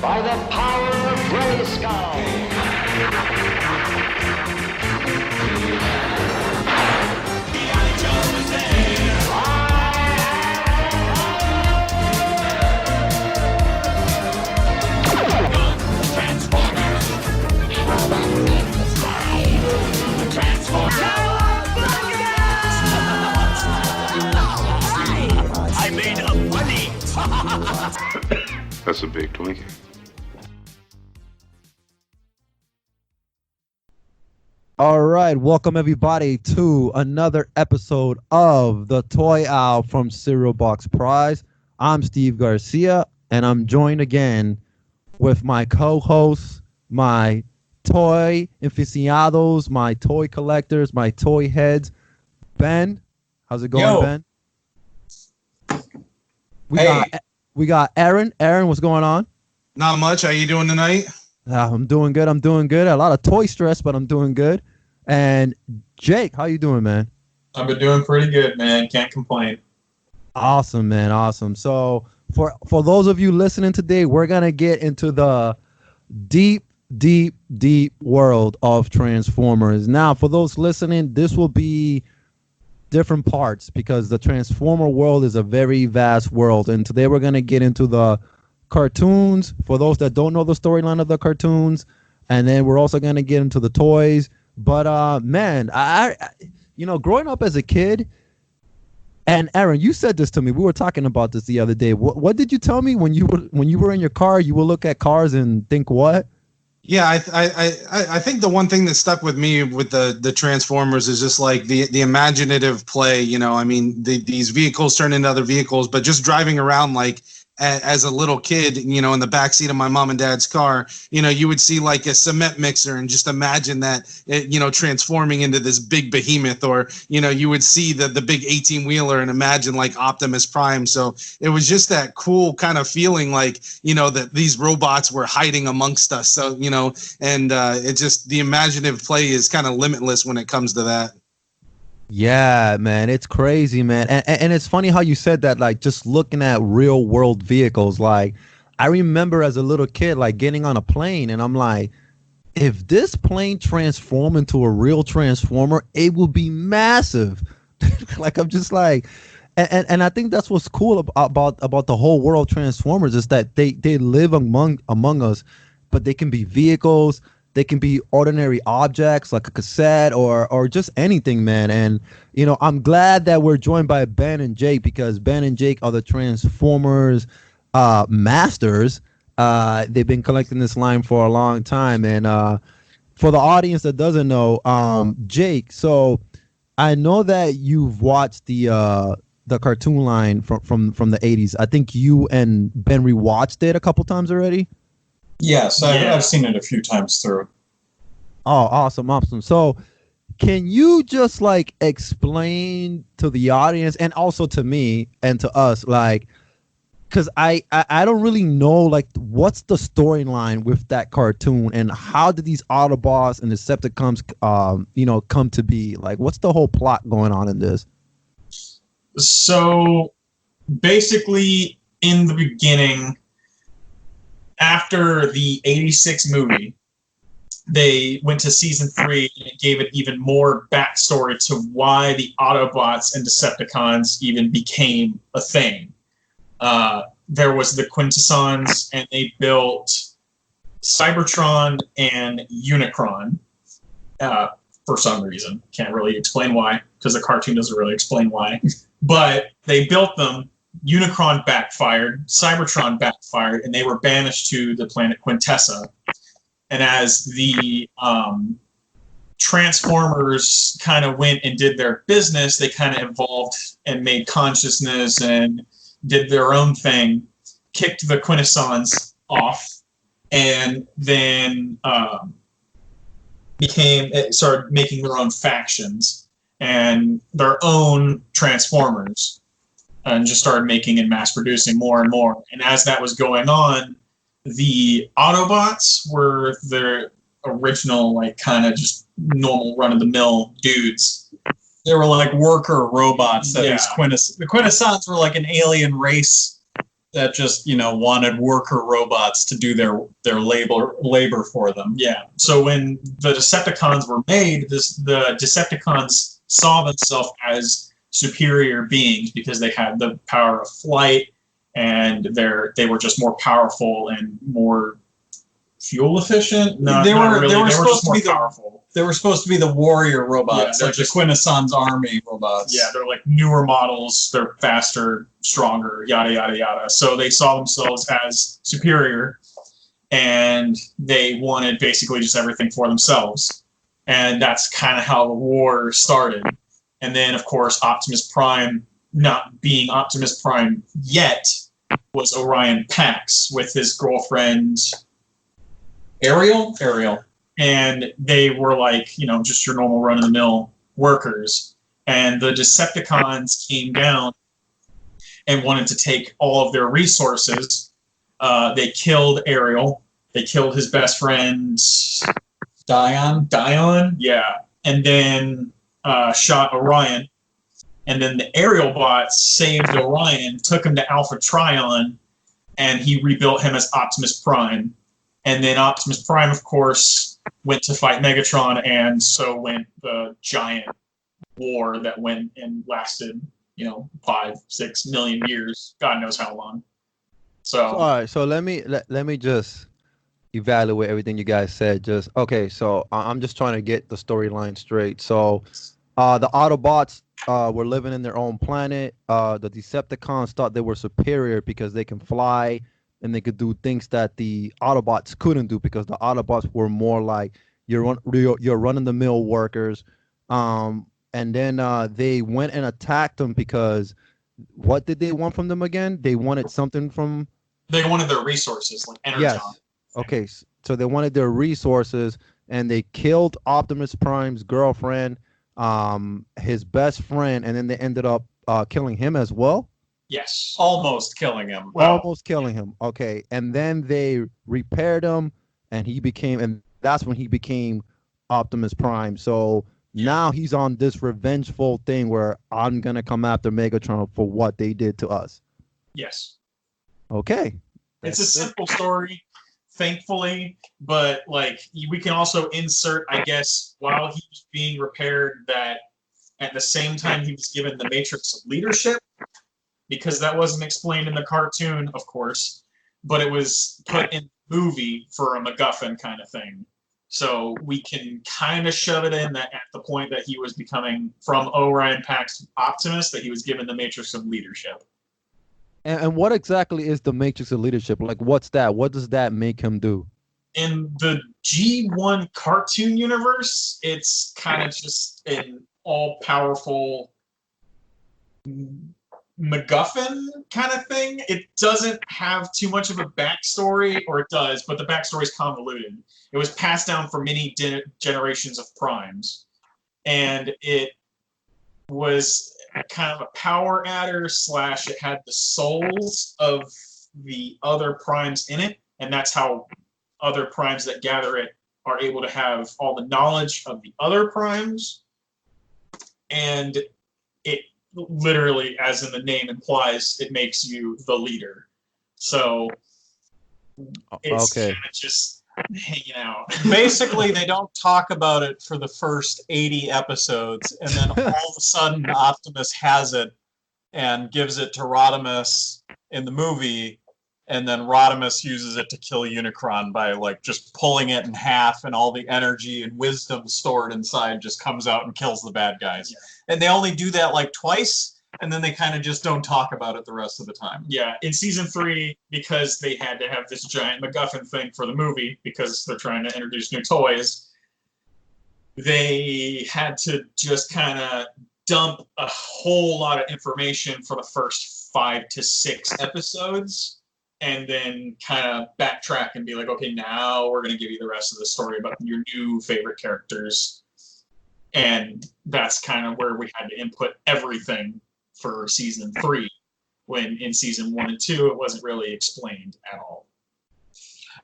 by the power of Grayskull. I made a funny. That's a big Twinkie. All right, welcome everybody to another episode of the Toy Owl from Cereal Box Prize. I'm Steve Garcia, and I'm joined again with my co-hosts, my toy aficionados, my toy collectors, my toy heads. Ben, how's it going, Yo. Ben? We got Aaron. Aaron, what's going on? Not much. How you doing tonight? I'm doing good. A lot of toy stress, but I'm doing good. And Jake, how you doing, man? I've been doing pretty good, man. Can't complain. Awesome, man. Awesome. So for those of you listening today, we're going to get into the deep world of Transformers. Now, for those listening, this will be different parts because the Transformer world is a very vast world. And today we're going to get into the cartoons for those that don't know the storyline of the cartoons. And then we're also going to get into the toys. But man, I growing up as a kid, and Aaron, you said this to me. We were talking about this the other day. What did you tell me when you were in your car? You would look at cars and think what? Yeah, I think the one thing that stuck with me with the Transformers is just like the imaginative play. You know, I mean, these vehicles turn into other vehicles, but just driving around like as a little kid, you know, in the backseat of my mom and dad's car, you know, you would see like a cement mixer and just imagine that, transforming into this big behemoth, or, you know, you would see the big 18-wheeler and imagine like Optimus Prime. So it was just that cool kind of feeling like, you know, that these robots were hiding amongst us. So, you know, and it just, the imaginative play is kind of limitless when it comes to that. Yeah, man, it's crazy, man. And it's funny how you said that, like, just looking at real world vehicles. Like, I remember as a little kid, like, getting on a plane, and I'm like, if this plane transformed into a real Transformer, it will be massive. Like, I'm just like, and I think that's what's cool about the whole world Transformers is that they live among us, but they can be vehicles. They can be ordinary objects like a cassette or just anything, man. And, you know, I'm glad that we're joined by Ben and Jake because Ben and Jake are the Transformers masters. They've been collecting this line for a long time. And for the audience that doesn't know, Jake, so I know that you've watched the cartoon line from the 80s. I think you and Ben rewatched it a couple times already. Yes, I've seen it a few times through. Oh, awesome. So can you just like explain to the audience and also to me and to us, like, because I don't really know, like, what's the storyline with that cartoon and how did these Autobots and Decepticons, come to be? Like, what's the whole plot going on in this? So basically, in the beginning, after the 86 movie, they went to season 3 and it gave it even more backstory to why the Autobots and Decepticons even became a thing. There was the Quintessons, and they built Cybertron and Unicron for some reason. Can't really explain why, because the cartoon doesn't really explain why. But they built them. Unicron backfired, Cybertron backfired, and they were banished to the planet Quintessa. And as the Transformers kind of went and did their business, they kind of evolved and made consciousness and did their own thing, kicked the Quintessons off, and then started making their own factions and their own Transformers. And just started making and mass producing more and more. And as that was going on, the Autobots were their original, like, kind of just normal run-of-the-mill dudes. They were like worker robots. That the Quintessons were like an alien race that just wanted worker robots to do their labor for them. Yeah. So when the Decepticons were made, the Decepticons saw themselves as superior beings because they had the power of flight, and they were just more powerful and more fuel efficient. No, they were supposed to be powerful. They were supposed to be the warrior robots, like the Quintessence Army robots. Yeah, they're like newer models. They're faster, stronger, yada yada yada. So they saw themselves as superior, and they wanted basically just everything for themselves. And that's kind of how the war started. And then, of course, Optimus Prime, not being Optimus Prime yet, was Orion Pax with his girlfriend Ariel, and they were like, just your normal run-of-the-mill workers. And the Decepticons came down and wanted to take all of their resources. They killed Ariel. They killed his best friend, Dion, yeah. And then shot Orion. And then the aerial bots saved Orion, took him to Alpha Trion, and he rebuilt him as Optimus Prime. And then Optimus Prime, of course, went to fight Megatron, and so went the giant war that went and lasted, 5-6 million years, God knows how long. So all right, so let me just evaluate everything you guys said. So I'm just trying to get the storyline straight. So the Autobots were living in their own planet. The Decepticons thought they were superior because they can fly and they could do things that the Autobots couldn't do, because the Autobots were more like your run-of-the-mill workers. And then they went and attacked them because what did they want from them again? They wanted something from... They wanted their resources, like energy. Yes. Okay, so they wanted their resources, and they killed Optimus Prime's girlfriend, his best friend, and then they ended up killing him as well. Yes, almost killing him. Almost killing him. Okay, and then they repaired him, and that's when he became Optimus Prime. So now he's on this revengeful thing where I'm gonna come after Megatron for what they did to us. Yes. Okay. It's a simple story, thankfully, but we can also insert, I guess, while he was being repaired, that at the same time he was given the Matrix of Leadership, because that wasn't explained in the cartoon, of course, but it was put in the movie for a MacGuffin kind of thing. So we can kind of shove it in that at the point that he was becoming from Orion Pax Optimus, that he was given the Matrix of Leadership. And what exactly is the Matrix of Leadership? Like, what's that? What does that make him do? In the G1 cartoon universe, it's kind of just an all-powerful MacGuffin kind of thing. It doesn't have too much of a backstory, or it does, but the backstory is convoluted. It was passed down for many generations of primes, and it was kind of a power adder / it had the souls of the other primes in it, and that's how other primes that gather it are able to have all the knowledge of the other primes. And it literally, as in the name implies, it makes you the leader. So it's kind of just hanging out. Basically, they don't talk about it for the first 80 episodes, and then all of a sudden Optimus has it and gives it to Rodimus in the movie, and then Rodimus uses it to kill Unicron by just pulling it in half, and all the energy and wisdom stored inside just comes out and kills the bad guys. Yeah. And they only do that twice, and then they kind of just don't talk about it the rest of the time. Yeah, in season 3, because they had to have this giant MacGuffin thing for the movie, because they're trying to introduce new toys, they had to just kind of dump a whole lot of information for the first 5 to 6 episodes, and then kind of backtrack and be like, okay, now we're going to give you the rest of the story about your new favorite characters. And that's kind of where we had to input everything for season 3, when in season 1 and 2 it wasn't really explained at all.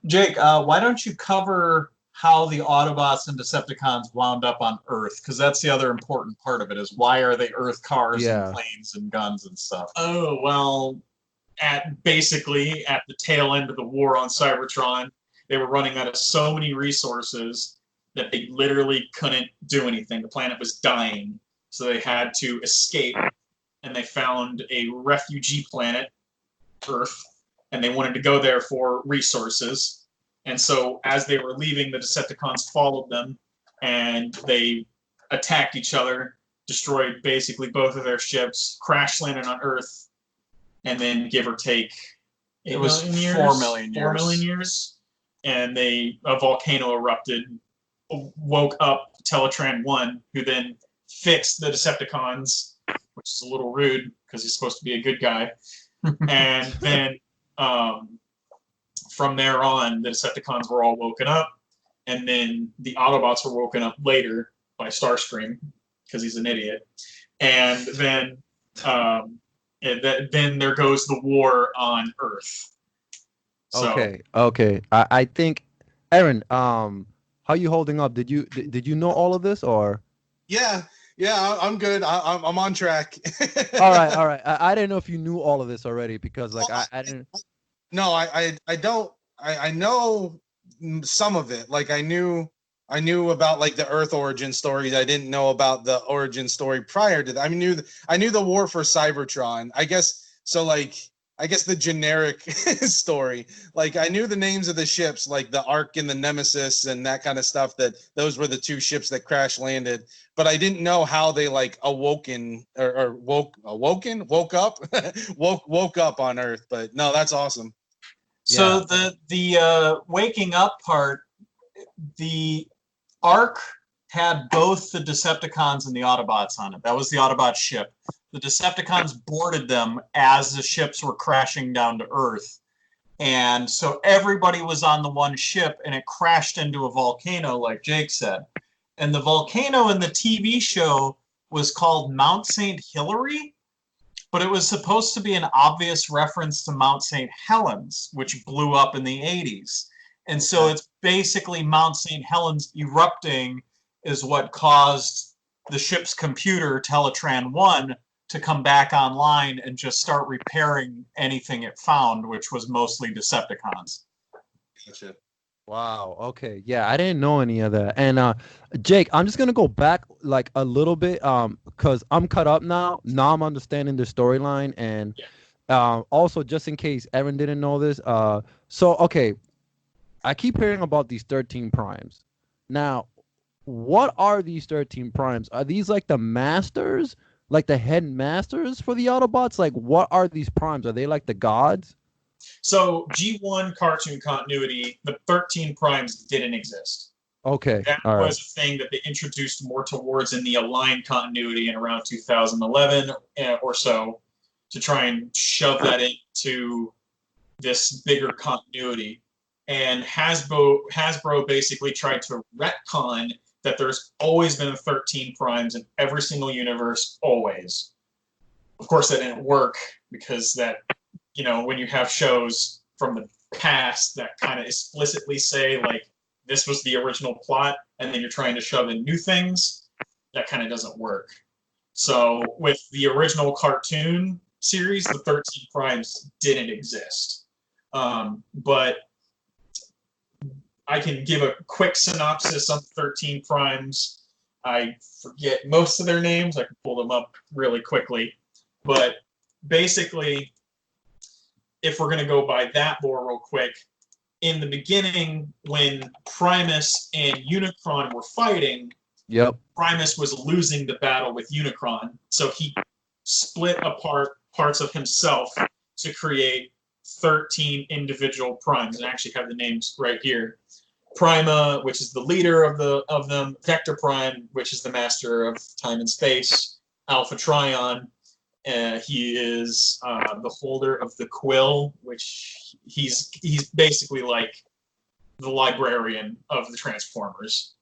Jake, why don't you cover how the Autobots and Decepticons wound up on Earth? Because that's the other important part of it, is why are they Earth cars and planes and guns and stuff? Oh, well, basically at the tail end of the war on Cybertron, they were running out of so many resources that they literally couldn't do anything. The planet was dying, so they had to escape, and they found a refugee planet, Earth, and they wanted to go there for resources. And so as they were leaving, the Decepticons followed them, and they attacked each other, destroyed basically both of their ships, crash landed on Earth, and then give or take, It was 4 million years. 4 million years, and a volcano erupted, woke up Teletran 1, who then fixed the Decepticons, which is a little rude because he's supposed to be a good guy. And then from there on, the Decepticons were all woken up, and then the Autobots were woken up later by Starscream because he's an idiot. And then then there goes the war on Earth. So, Okay. I think, Aaron, how you holding up? Did you know all of this or? Yeah, I'm good. I'm on track. All right. I didn't know if you knew all of this already because like I didn't. No, I don't. I know some of it. Like I knew about like the Earth origin stories. I didn't know about the origin story prior to that. I knew the war for Cybertron. I guess so. Like I guess the generic story. Like I knew the names of the ships, like the Ark and the Nemesis and that kind of stuff. That those were the two ships that crash landed. But I didn't know how they like woke up on Earth. But no, that's awesome. So the waking up part, the Ark had both the Decepticons and the Autobots on it. That was the Autobot ship. The Decepticons boarded them as the ships were crashing down to Earth. And so everybody was on the one ship, and it crashed into a volcano, like Jake said. And the volcano in the TV show was called Mount St. Hilary, but it was supposed to be an obvious reference to Mount St. Helens, which blew up in the 80s. And so it's basically Mount St. Helens erupting is what caused the ship's computer, Teletran 1, to come back online and just start repairing anything it found, which was mostly Decepticons. Gotcha. Wow. Okay. Yeah, I didn't know any of that. And Jake, I'm just gonna go back like a little bit, because I'm caught up now. Now I'm understanding the storyline, and also just in case Evan didn't know this, so okay, I keep hearing about these 13 primes. Now, what are these 13 primes? Are these like the masters, like the head masters for the Autobots? Like, what are these primes? Are they like the gods? So G1 cartoon continuity, the 13 primes didn't exist. Okay. That All right. was a thing that they introduced more towards in the aligned continuity in around 2011 or so to try and shove that into this bigger continuity. And Hasbro basically tried to retcon that there's always been 13 primes in every single universe, always. Of course, that didn't work because that, when you have shows from the past that kind of explicitly say, like, this was the original plot, and then you're trying to shove in new things, that kind of doesn't work. So with the original cartoon series, the 13 primes didn't exist. But I can give a quick synopsis on 13 primes. I forget most of their names. I can pull them up really quickly. But basically, if we're going to go by that lore real quick, in the beginning, when Primus and Unicron were fighting, Primus was losing the battle with Unicron. So he split apart parts of himself to create 13 individual primes. And I actually have the names right here. Prima, which is the leader of them, Vector Prime, which is the master of time and space, Alpha Trion, he is the holder of the quill, which he's basically like the librarian of the Transformers.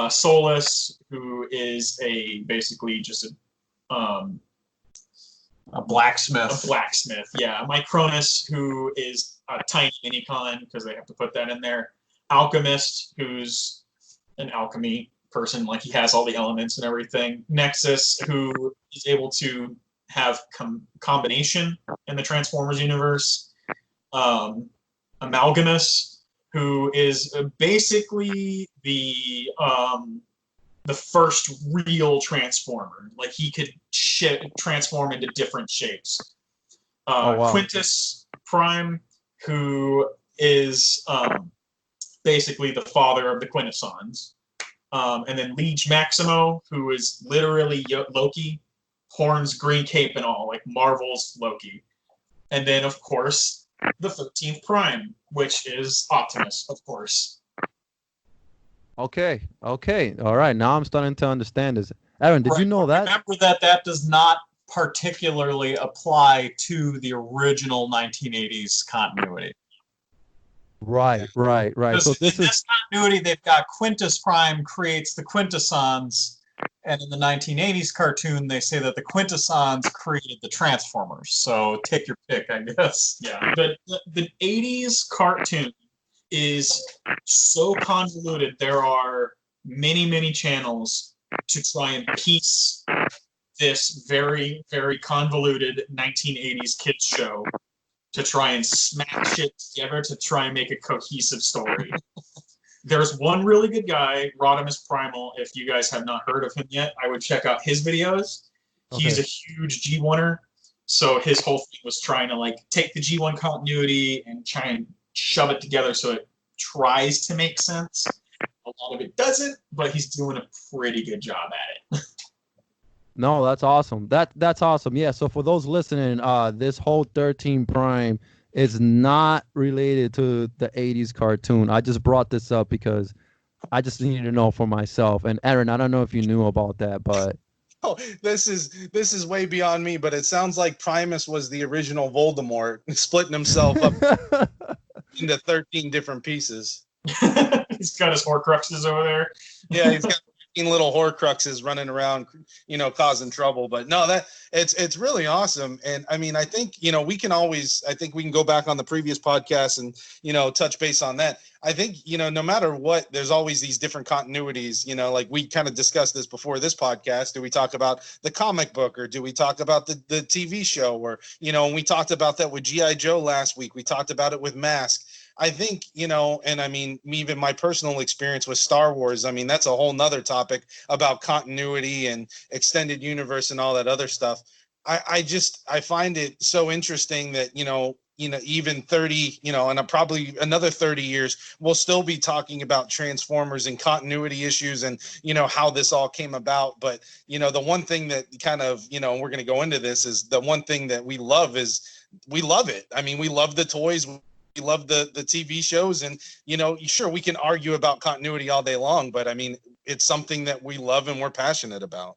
Solus, who is basically just a blacksmith. A blacksmith, yeah. Micronus, who is a tiny minicon, because they have to put that in there. Alchemist, who's an alchemy person, like he has all the elements and everything. Nexus, who is able to have combination in the Transformers universe. Amalgamus, who is basically the first real Transformer. Like he could transform into different shapes. wow. Quintus Prime, who is basically the father of the Quintessons. And then Liege Maximo, who is literally Loki, horns, green cape, and all, like Marvel's Loki. And then, of course, the 13th Prime, which is Optimus, of course. Okay. All right. Now I'm starting to understand this. Aaron, did you know that? Remember that does not particularly apply to the original 1980s continuity. Right. So in this continuity, they've got Quintus Prime creates the Quintessons, and in the 1980s cartoon, they say that the Quintessons created the Transformers. So take your pick, I guess. Yeah, but the 80s cartoon is so convoluted. There are many channels to try and piece this very, very convoluted 1980s kids show to try and smash it together to try and make a cohesive story. There's one really good guy, Rodimus Primal. If you guys have not heard of him yet, I would check out his videos. Okay. He's a huge G1er, so his whole thing was trying to like take the G1 continuity and try and shove it together so it tries to make sense. A lot of it doesn't, but he's doing a pretty good job at it. No, that's awesome. That's awesome. Yeah. So for those listening, this whole 13 Prime is not related to the 80s cartoon. I just brought this up because I just needed to know for myself. And Aaron, I don't know if you knew about that, but Oh, this is way beyond me, but it sounds like Primus was the original Voldemort, splitting himself up into 13 different pieces. He's got his Horcruxes over there. Yeah, he's got 15 little Horcruxes running around, causing trouble. But no, that it's really awesome. And I mean, I think, we can go back on the previous podcast and, touch base on that. I think, no matter what, there's always these different continuities, like we kind of discussed this before this podcast. Do we talk about the comic book or do we talk about the TV show or, and we talked about that with G.I. Joe last week. We talked about it with Mask. I think, and I mean, even my personal experience with Star Wars, I mean, that's a whole nother topic about continuity and extended universe and all that other stuff. I find it so interesting that, even 30, and probably another 30 years, we'll still be talking about Transformers and continuity issues and, how this all came about. But, the one thing that kind of, we're going to go into this is the one thing that we love is we love it. I mean, we love the toys. We love the TV shows and, sure, we can argue about continuity all day long, but I mean, it's something that we love and we're passionate about.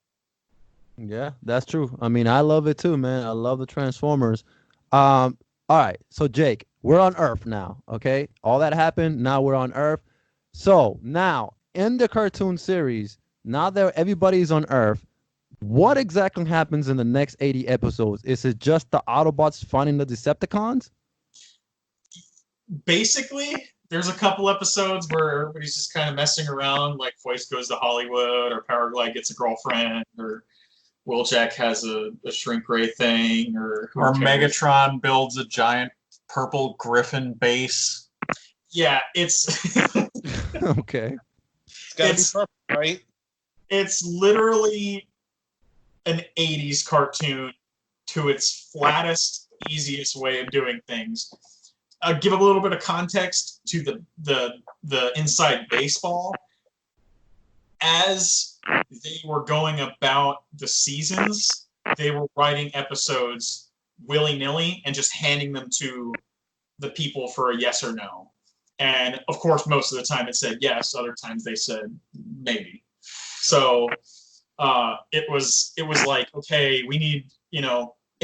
yeah, that's true. I mean, I love it too, man. I love the Transformers. All right. So Jake, we're on Earth now. Okay. All that happened. Now we're on Earth. So now in the cartoon series, now that everybody's on Earth, what exactly happens in the next 80 episodes? Is it just the Autobots finding the Decepticons? Basically, there's a couple episodes where everybody's just kind of messing around, like Voice goes to Hollywood, or Powerglide gets a girlfriend, or Wheeljack has a shrink ray thing, or Megatron builds a giant purple griffin base. Yeah, it's Okay. It's gotta be perfect, right? It's literally an 80s cartoon to its flattest, easiest way of doing things. Give a little bit of context to the inside baseball. As they were going about the seasons, they were writing episodes willy-nilly and just handing them to the people for a yes or no. And of course, most of the time it said yes. Other times they said maybe. So it was like, okay, we need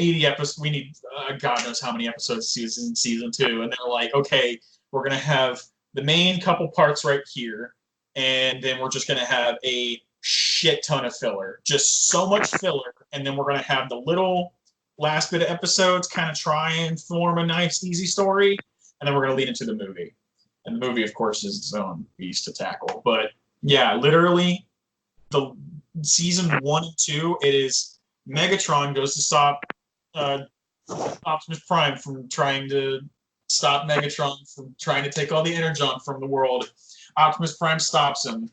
80 episodes. We need God knows how many episodes season 2. And they're like, okay, we're gonna have the main couple parts right here, and then we're just gonna have a shit ton of filler, just so much filler, and then we're gonna have the little last bit of episodes kind of try and form a nice, easy story, and then we're gonna lead into the movie. And the movie, of course, is its own beast to tackle. But yeah, literally, the season 1 and 2, it is Megatron goes to stop Optimus Prime from trying to stop Megatron from trying to take all the energon from the world. Optimus Prime stops him.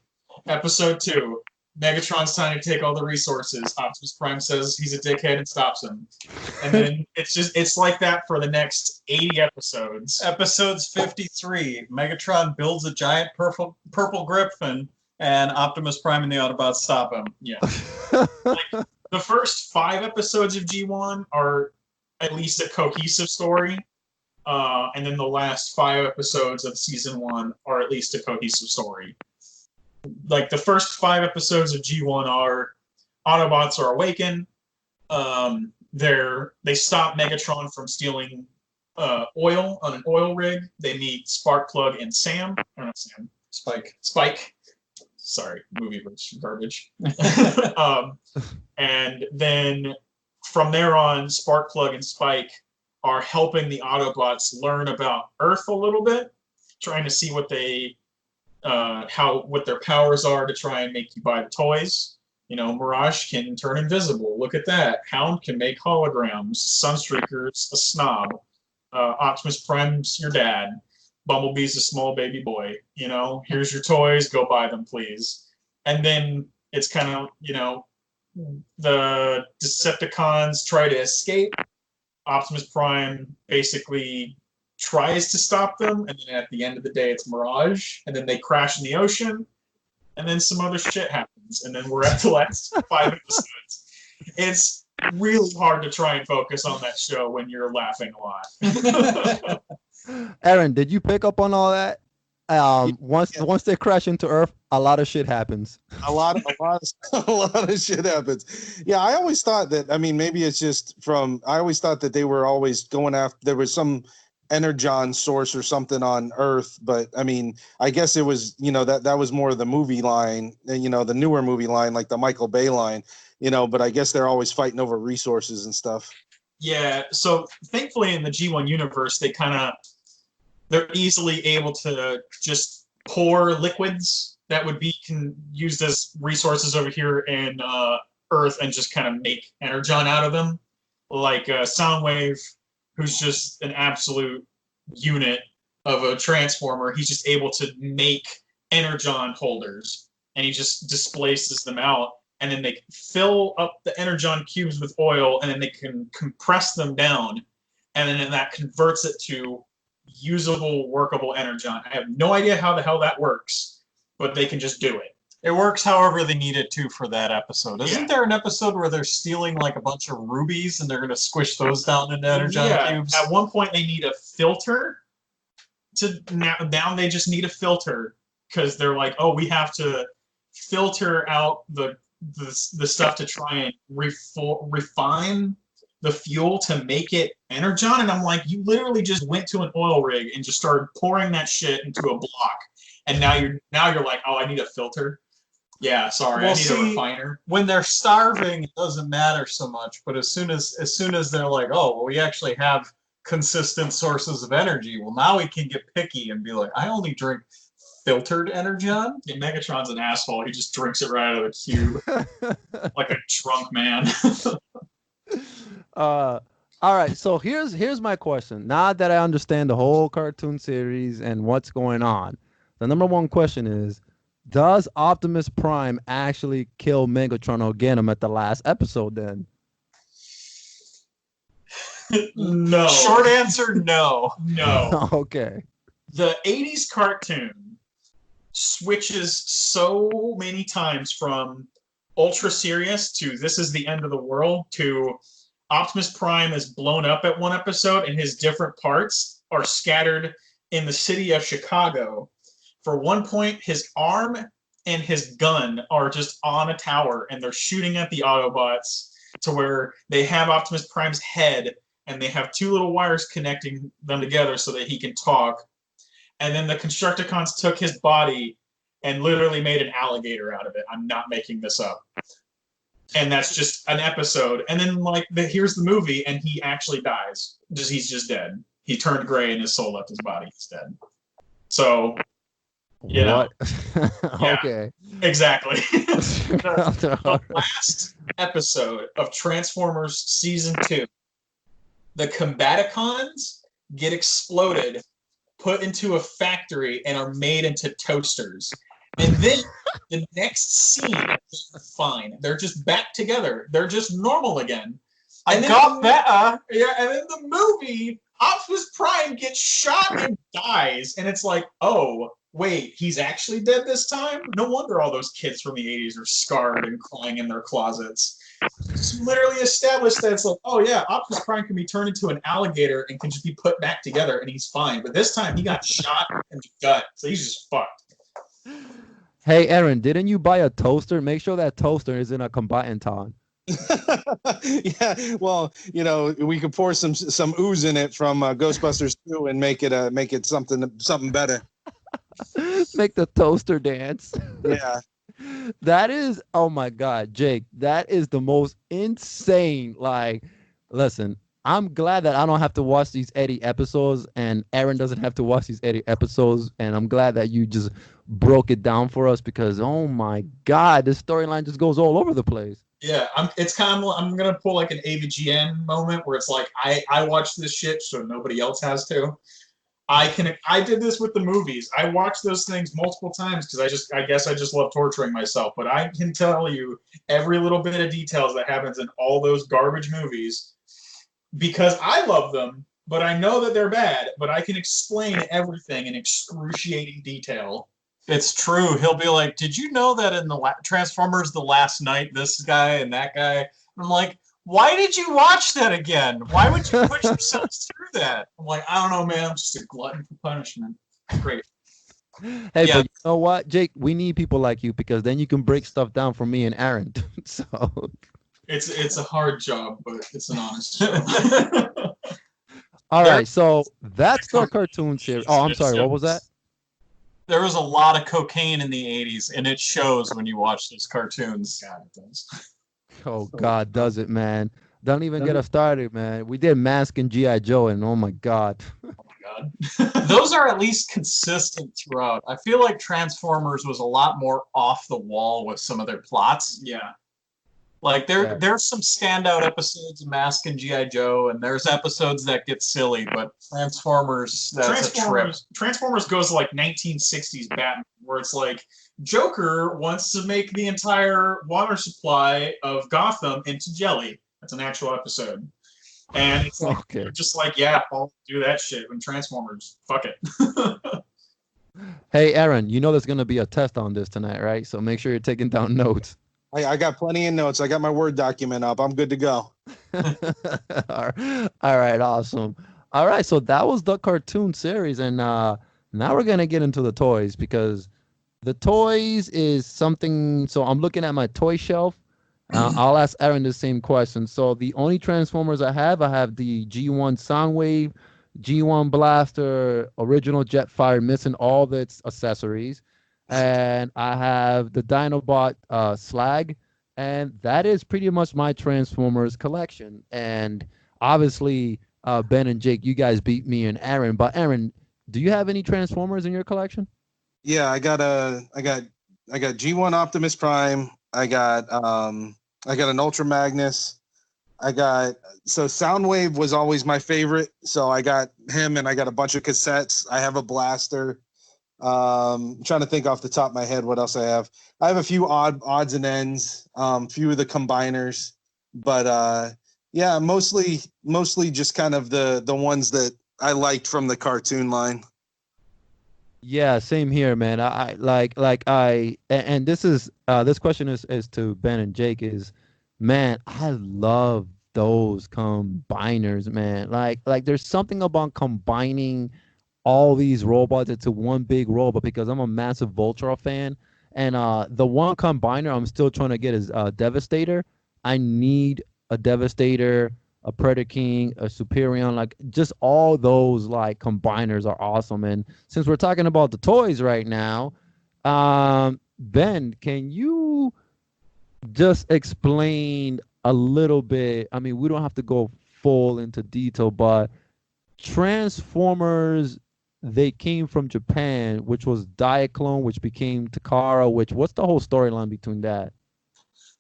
Episode 2, Megatron's trying to take all the resources. Optimus Prime says he's a dickhead and stops him. And then it's like that for the next 80 episodes. Episodes 53, Megatron builds a giant purple griffin, and Optimus Prime and the Autobots stop him. Yeah. Like, the first 5 episodes of G1 are at least a cohesive story. And then the last 5 episodes of season 1 are at least a cohesive story. Like the first 5 episodes of G1 are Autobots are awakened. They stop Megatron from stealing oil on an oil rig. They meet Sparkplug and Sam. Or not Sam. Spike. Sorry, movie garbage. And then from there on, Sparkplug and Spike are helping the Autobots learn about Earth a little bit, trying to see what what their powers are to try and make you buy the toys. You know, Mirage can turn invisible. Look at that. Hound can make holograms. Sunstreaker's a snob. Optimus Prime's your dad. Bumblebee's a small baby boy. You know, here's your toys. Go buy them, please. And then it's kind of, you know, the Decepticons try to escape. Optimus Prime basically tries to stop them, and then at the end of the day, it's Mirage, and then they crash in the ocean, and then some other shit happens, and then we're at the last 5 episodes. It's really hard to try and focus on that show when you're laughing a lot. Aaron, did you pick up on all that? Once they crash into Earth, a lot of shit happens. A lot of shit happens. Yeah, I always thought that. I mean, maybe it's just from. I always thought that they were always going after. There was some energon source or something on Earth, but I mean, I guess it was, you know, that was more of the movie line, you know, the newer movie line, like the Michael Bay line, you know. But I guess they're always fighting over resources and stuff. Yeah. So thankfully, in the G1 universe, they're easily able to just pour liquids that would be used as resources over here in Earth and just kind of make energon out of them. Like Soundwave, who's just an absolute unit of a transformer, he's just able to make energon holders, and he just displaces them out, and then they fill up the energon cubes with oil, and then they can compress them down, and then that converts it to usable, workable energon. I have no idea how the hell that works, but they can just do it. It works however they need it to for that episode. Isn't there an episode where they're stealing like a bunch of rubies and they're going to squish those down into energon cubes? At one point they need a filter. Now they just need a filter because they're like, oh, we have to filter out the stuff to try and refine the fuel to make it energon. And I'm like, you literally just went to an oil rig and just started pouring that shit into a block, and now you're like, oh, I need a filter. Yeah, sorry, well, I need a refiner. When they're starving, it doesn't matter so much. But as soon as they're like, oh, well, we actually have consistent sources of energy. Well, now we can get picky and be like, I only drink filtered energon. Yeah, Megatron's an asshole. He just drinks it right out of the cube like a drunk man. All right, so here's my question. Now that I understand the whole cartoon series and what's going on, the number one question is, does Optimus Prime actually kill Megatron or get him at the last episode then? No. Short answer, no. No. Okay. The 80s cartoon switches so many times from ultra serious to this is the end of the world to Optimus Prime is blown up at one episode and his different parts are scattered in the city of Chicago. For one point, his arm and his gun are just on a tower and they're shooting at the Autobots to where they have Optimus Prime's head and they have 2 little wires connecting them together so that he can talk. And then the Constructicons took his body and literally made an alligator out of it. I'm not making this up. And that's just an episode. And then here's the movie and he actually dies. He's just dead. He turned gray and his soul left his body. He's dead. So Yeah. What? Yeah. Okay. Exactly. the All right. last episode of Transformers Season 2, the Combaticons get exploded, put into a factory, and are made into toasters. And then the next scene, they're fine. They're just back together. They're just normal again. I And then got that. Yeah, and then the movie, Optimus Prime gets shot and dies, and it's like, oh, wait, he's actually dead this time? No wonder all those kids from the 80s are scarred and crying in their closets. It's literally established that it's like, oh yeah, Optimus Prime can be turned into an alligator and can just be put back together and he's fine. But this time he got shot in the gut, so he's just fucked. Hey, Aaron, didn't you buy a toaster? Make sure that toaster is in a combatanton. Yeah, well, we could pour some ooze in it from Ghostbusters 2 and make it something better. Make the toaster dance. Yeah. That is, oh my God, Jake, that is the most insane. Like, listen, I'm glad that I don't have to watch these Eddie episodes and Aaron doesn't have to watch these Eddie episodes. And I'm glad that you just broke it down for us because, oh my God, this storyline just goes all over the place. Yeah, it's kind of, I'm going to pull like an AVGN moment where it's like, I watch this shit so nobody else has to. I did this with the movies. I watched those things multiple times because I guess I just love torturing myself. But I can tell you every little bit of details that happens in all those garbage movies because I love them, but I know that they're bad. But I can explain everything in excruciating detail. It's true. He'll be like, "Did you know that in the Transformers: The Last Night, this guy and that guy?" And I'm like, why did you watch that again? Why would you put yourselves through that? I'm like, I don't know, man. I'm just a glutton for punishment. Great. Hey, Yeah. but you know what, Jake? We need people like you because then you can break stuff down for me and Aaron. So It's a hard job, but it's an honest job. all right, so that's the cartoon series. Oh, I'm sorry. What was that? There was a lot of cocaine in the 80s, and it shows when you watch those cartoons. God, it does. Oh God, does it, man? Don't even get us started, man. We did Mask and G.I. Joe, and oh my God. God. Those are at least consistent throughout. I feel like Transformers was a lot more off the wall with some of their plots. Yeah. Like there's some standout episodes of Mask and G.I. Joe, and there's episodes that get silly, but Transformers, that's a trip. Transformers goes like 1960s Batman, where it's like Joker wants to make the entire water supply of Gotham into jelly. That's an actual episode. And it's like, Okay. just like, yeah, I'll do that shit when Transformers. Fuck it. Hey, Aaron, you know there's gonna be a test on this tonight, right? So make sure you're taking down notes. I got plenty of notes. I got my Word document up. I'm good to go. All right, awesome. All right, so that was the cartoon series, and now we're gonna get into the toys because the toys is something. So I'm looking at my toy shelf. I'll ask Aaron the same question. So the only Transformers I have the G1 Soundwave, G1 Blaster, original Jetfire, missing all of its accessories. And I have the Dinobot Slag, and that is pretty much my Transformers collection. And obviously, Ben and Jake, you guys beat me and Aaron. But Aaron, do you have any Transformers in your collection? Yeah, I got G1 Optimus Prime. I got an Ultra Magnus. So Soundwave was always my favorite. So I got him, and I got a bunch of cassettes. I have a blaster. I'm trying to think off the top of my head what else I have. I have a few odds and ends, few of the combiners, but yeah, mostly just kind of the ones that I liked from the cartoon line. Yeah, same here, man. And this question is to Ben and Jake is, man, I love those combiners, man. Like there's something about combining all these robots into one big robot because I'm a massive Voltron fan. And the one combiner I'm still trying to get is Devastator. I need a Devastator, a Predaking, a Superion, like just all those like combiners are awesome. And since we're talking about the toys right now, Ben, can you just explain a little bit? I mean, we don't have to go full into detail, but Transformers they came from Japan, which was Diaclone, which became Takara. What's the whole storyline between that?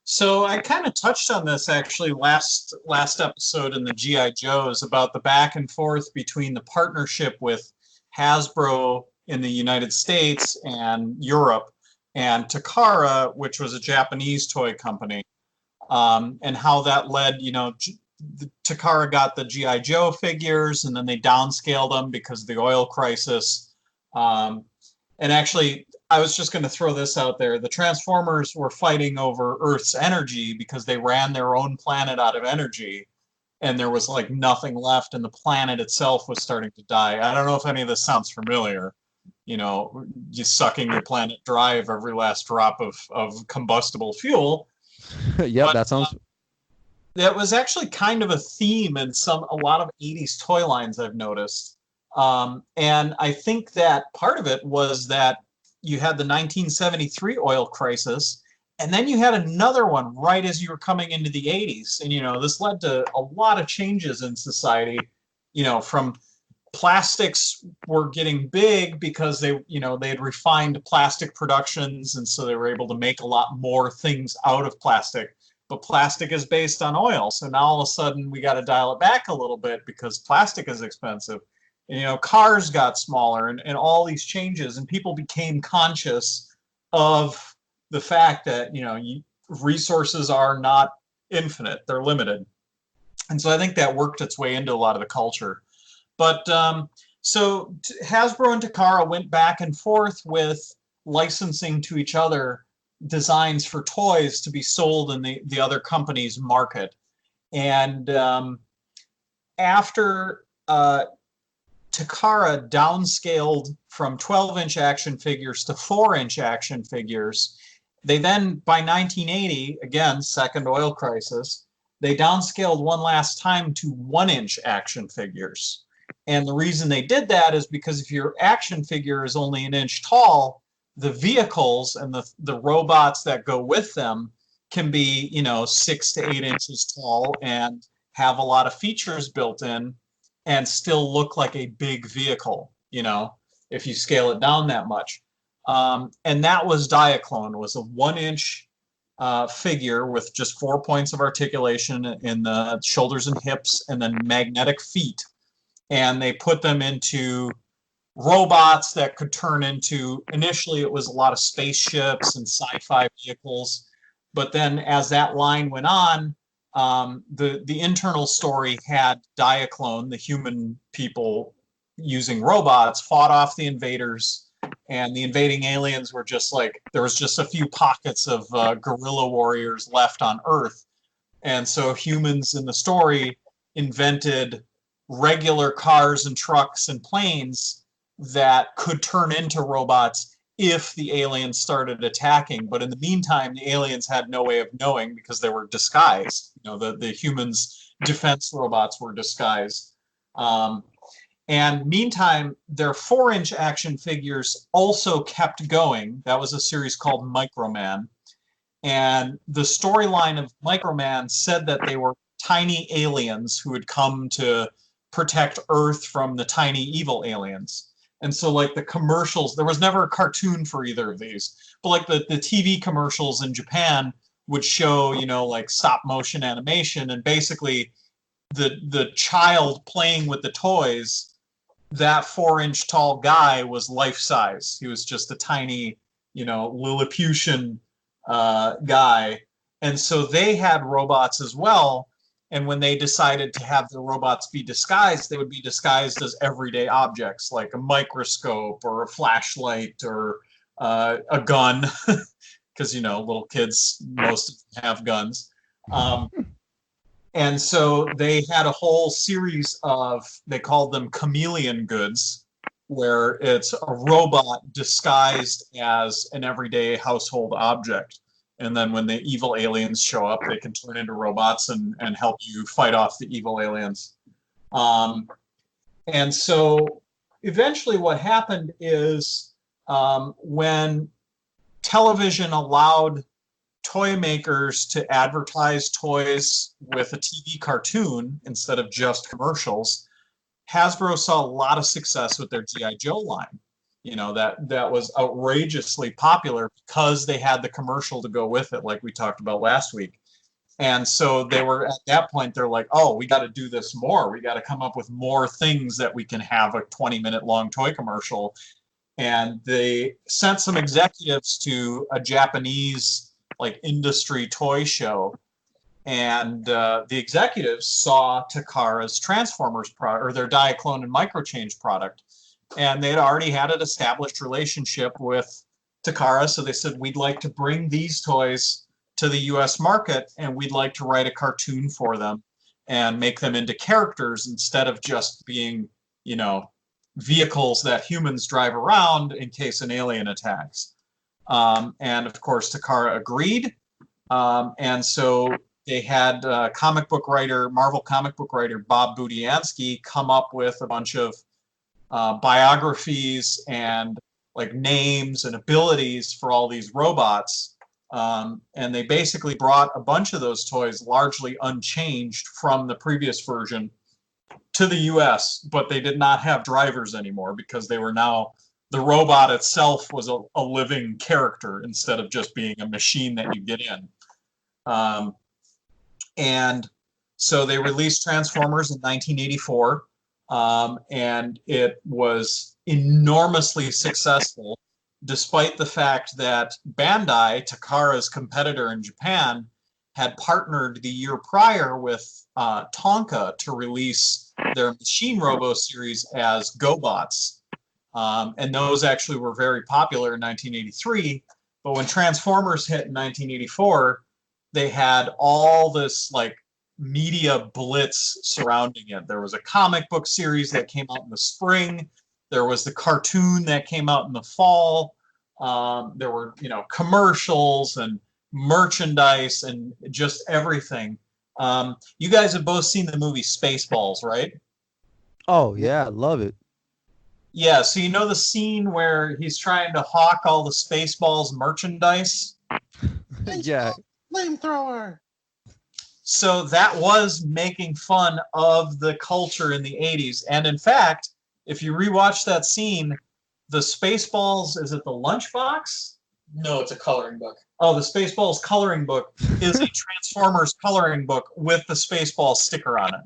So I kind of touched on this actually last episode in the GI Joes about the back and forth between the partnership with Hasbro in the United States and Europe, and Takara, which was a Japanese toy company, and how that led, Takara got the GI Joe figures, and then they downscaled them because of the oil crisis. And actually, I was just going to throw this out there. The Transformers were fighting over Earth's energy because they ran their own planet out of energy, and there was like nothing left, and the planet itself was starting to die. I don't know if any of this sounds familiar. Just sucking your planet dry of every last drop of combustible fuel. Yeah, But, that sounds. That was actually kind of a theme in a lot of 80s toy lines I've noticed. And I think that part of it was that you had the 1973 oil crisis, and then you had another one right as you were coming into the 80s. And, this led to a lot of changes in society, from plastics were getting big because they had refined plastic productions, and so they were able to make a lot more things out of plastic. But plastic is based on oil, so now all of a sudden we got to dial it back a little bit because plastic is expensive. And, cars got smaller, and all these changes, and people became conscious of the fact that resources are not infinite; they're limited. And so I think that worked its way into a lot of the culture. But so Hasbro and Takara went back and forth with licensing to each other designs for toys to be sold in the other company's market. And after Takara downscaled from 12-inch action figures to 4-inch action figures, they then, by 1980, again, second oil crisis, they downscaled one last time to 1-inch action figures. And the reason they did that is because if your action figure is only an inch tall, the vehicles and the robots that go with them can be, 6 to 8 inches tall and have a lot of features built in and still look like a big vehicle, if you scale it down that much. And that was Diaclone, was a 1-inch figure with just 4 points of articulation in the shoulders and hips, and then magnetic feet. And they put them into robots that could turn into, initially it was a lot of spaceships and sci-fi vehicles, but then as that line went on, the internal story had Diaclone, the human people using robots, fought off the invaders, and the invading aliens were just like, there was just a few pockets of guerrilla warriors left on Earth. And so humans in the story invented regular cars and trucks and planes that could turn into robots if the aliens started attacking. But in the meantime, the aliens had no way of knowing because they were disguised. The humans' defense robots were disguised. And meantime, their 4-inch action figures also kept going. That was a series called Microman. And the storyline of Microman said that they were tiny aliens who had come to protect Earth from the tiny evil aliens. And so like the commercials, there was never a cartoon for either of these, but like the TV commercials in Japan would show, like stop motion animation, and basically the child playing with the toys, that 4-inch tall guy was life size. He was just a tiny, Lilliputian guy. And so they had robots as well. And when they decided to have the robots be disguised, they would be disguised as everyday objects, like a microscope or a flashlight or a gun, because, little kids, most of them have guns. And so they had a whole series of, they called them chameleon goods, where it's a robot disguised as an everyday household object. And then when the evil aliens show up, they can turn into robots and help you fight off the evil aliens. And so eventually what happened is when television allowed toy makers to advertise toys with a TV cartoon instead of just commercials, Hasbro saw a lot of success with their G.I. Joe line. You know, that was outrageously popular because they had the commercial to go with it, like we talked about last week. And so they were, at that point, they're like, oh, we got to do this more. We got to come up with more things that we can have a 20-minute long toy commercial. And they sent some executives to a Japanese like industry toy show. And the executives saw Takara's Transformers product, or their Diaclone and Microchange product. And they'd already had an established relationship with Takara. So they said, we'd like to bring these toys to the US market, and we'd like to write a cartoon for them and make them into characters instead of just being, you know, vehicles that humans drive around in case an alien attacks. And of course, Takara agreed. And so they had Marvel comic book writer Bob Budiansky come up with a bunch of biographies and like names and abilities for all these robots. And they basically brought a bunch of those toys largely unchanged from the previous version to the US, but they did not have drivers anymore because they were now, the robot itself was a living character instead of just being a machine that you get in. And so they released Transformers in 1984, and it was enormously successful, despite the fact that Bandai, Takara's competitor in Japan, had partnered the year prior with Tonka to release their Machine Robo series as GoBots. And those actually were very popular in 1983. But when Transformers hit in 1984, they had all this like media blitz surrounding it. There was a comic book series that came out in the spring. There was the cartoon that came out in the fall. There were, you know, commercials and merchandise and just everything. You guys have both seen the movie Spaceballs, right? Oh yeah, I love it. Yeah, so you know the scene where he's trying to hawk all the Spaceballs merchandise? Yeah. Flamethrower. So that was making fun of the culture in the 80s. And in fact, if you rewatch that scene, the Spaceballs, is it the lunchbox? No, it's a coloring book. Oh, the Spaceballs coloring book is a Transformers coloring book with the Spaceballs sticker on it.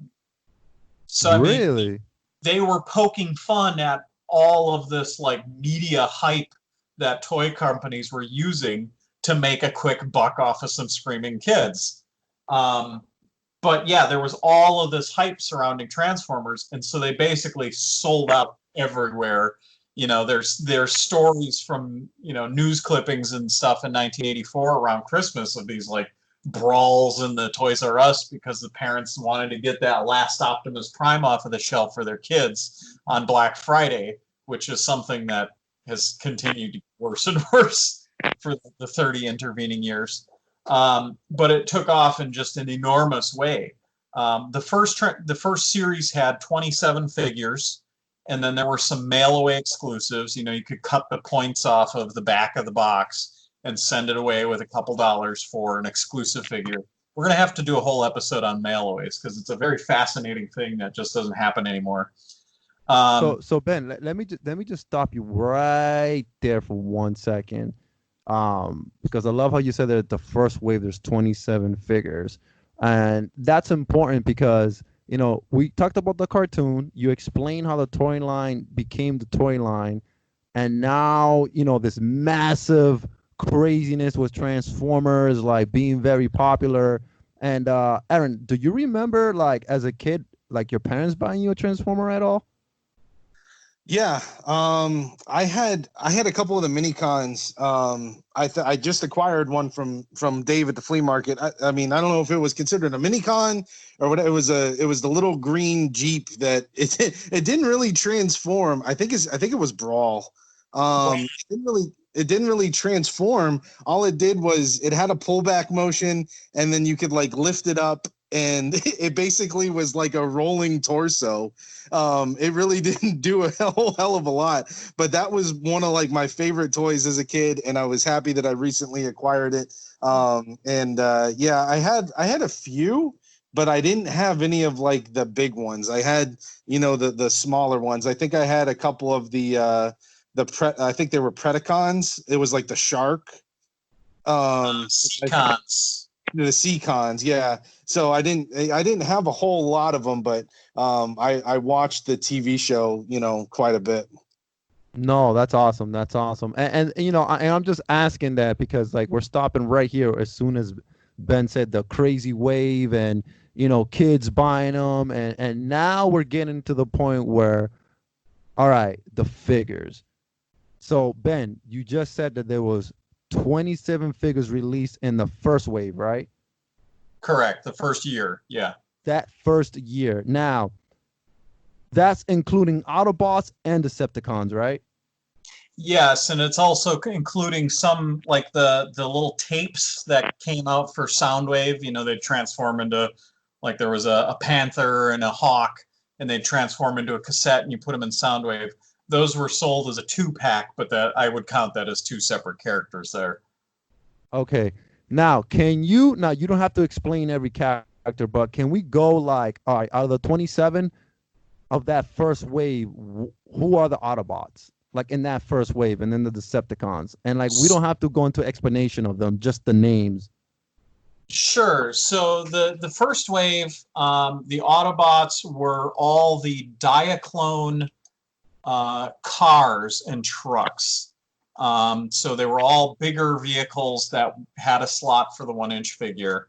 So I mean, Really? they were poking fun at all of this like media hype that toy companies were using to make a quick buck off of some screaming kids. But yeah, there was all of this hype surrounding Transformers, and so they basically sold out everywhere. You know, there's stories from, you know, news clippings and stuff in 1984 around Christmas of these like brawls in the Toys R Us because the parents wanted to get that last Optimus Prime off of the shelf for their kids on Black Friday, which is something that has continued to get worse and worse for the 30 intervening years. But it took off in just an enormous way. The first series had 27 figures, and then there were some mail-away exclusives. You know, you could cut the points off of the back of the box and send it away with a couple dollars for an exclusive figure. We're going to have to do a whole episode on mail-aways because it's a very fascinating thing that just doesn't happen anymore. So Ben, let me just stop you right there for 1 second. Because I love how you said that the first wave there's 27 figures, and that's important because, you know, we talked about the cartoon, you explained how the toy line became the toy line, and now, you know, this massive craziness with Transformers like being very popular. And Aaron, do you remember like as a kid like your parents buying you a Transformer at all? Yeah, I had a couple of the mini cons. I just acquired one from Dave at the flea market. I mean, I don't know if it was considered a mini con or what. It was the little green Jeep that it didn't really transform. I think it was Brawl. It didn't really transform. All it did was it had a pullback motion, and then you could like lift it up, and it basically was like a rolling torso. It really didn't do a hell of a lot, but that was one of like my favorite toys as a kid, and I was happy that I recently acquired it. Yeah, I had a few, but I didn't have any of like the big ones. I had, the smaller ones. I think I had a couple of I think they were Predacons. It was like the shark. Seacons. The Seacons, yeah. So I didn't have a whole lot of them, but I watched the TV show, quite a bit. No, that's awesome. That's awesome. I'm just asking that because like we're stopping right here as soon as Ben said the crazy wave and kids buying them, and now we're getting to the point where, all right, the figures. So Ben, you just said that there was 27 figures released in the first wave, right? Correct. The first year. Yeah. That first year. Now, that's including Autobots and Decepticons, right? Yes, and it's also including some like the little tapes that came out for Soundwave. They'd transform into like there was a panther and a hawk, and they'd transform into a cassette, and you put them in Soundwave. Those were sold as a 2-pack, but that I would count that as 2 separate characters there. Okay. Now, you don't have to explain every character, but can we go like, all right, out of the 27 of that first wave, who are the Autobots? Like in that first wave, and then the Decepticons. And like we don't have to go into explanation of them, just the names. Sure. So the first wave, the Autobots were all the Diaclone cars and trucks. So they were all bigger vehicles that had a slot for the 1-inch figure.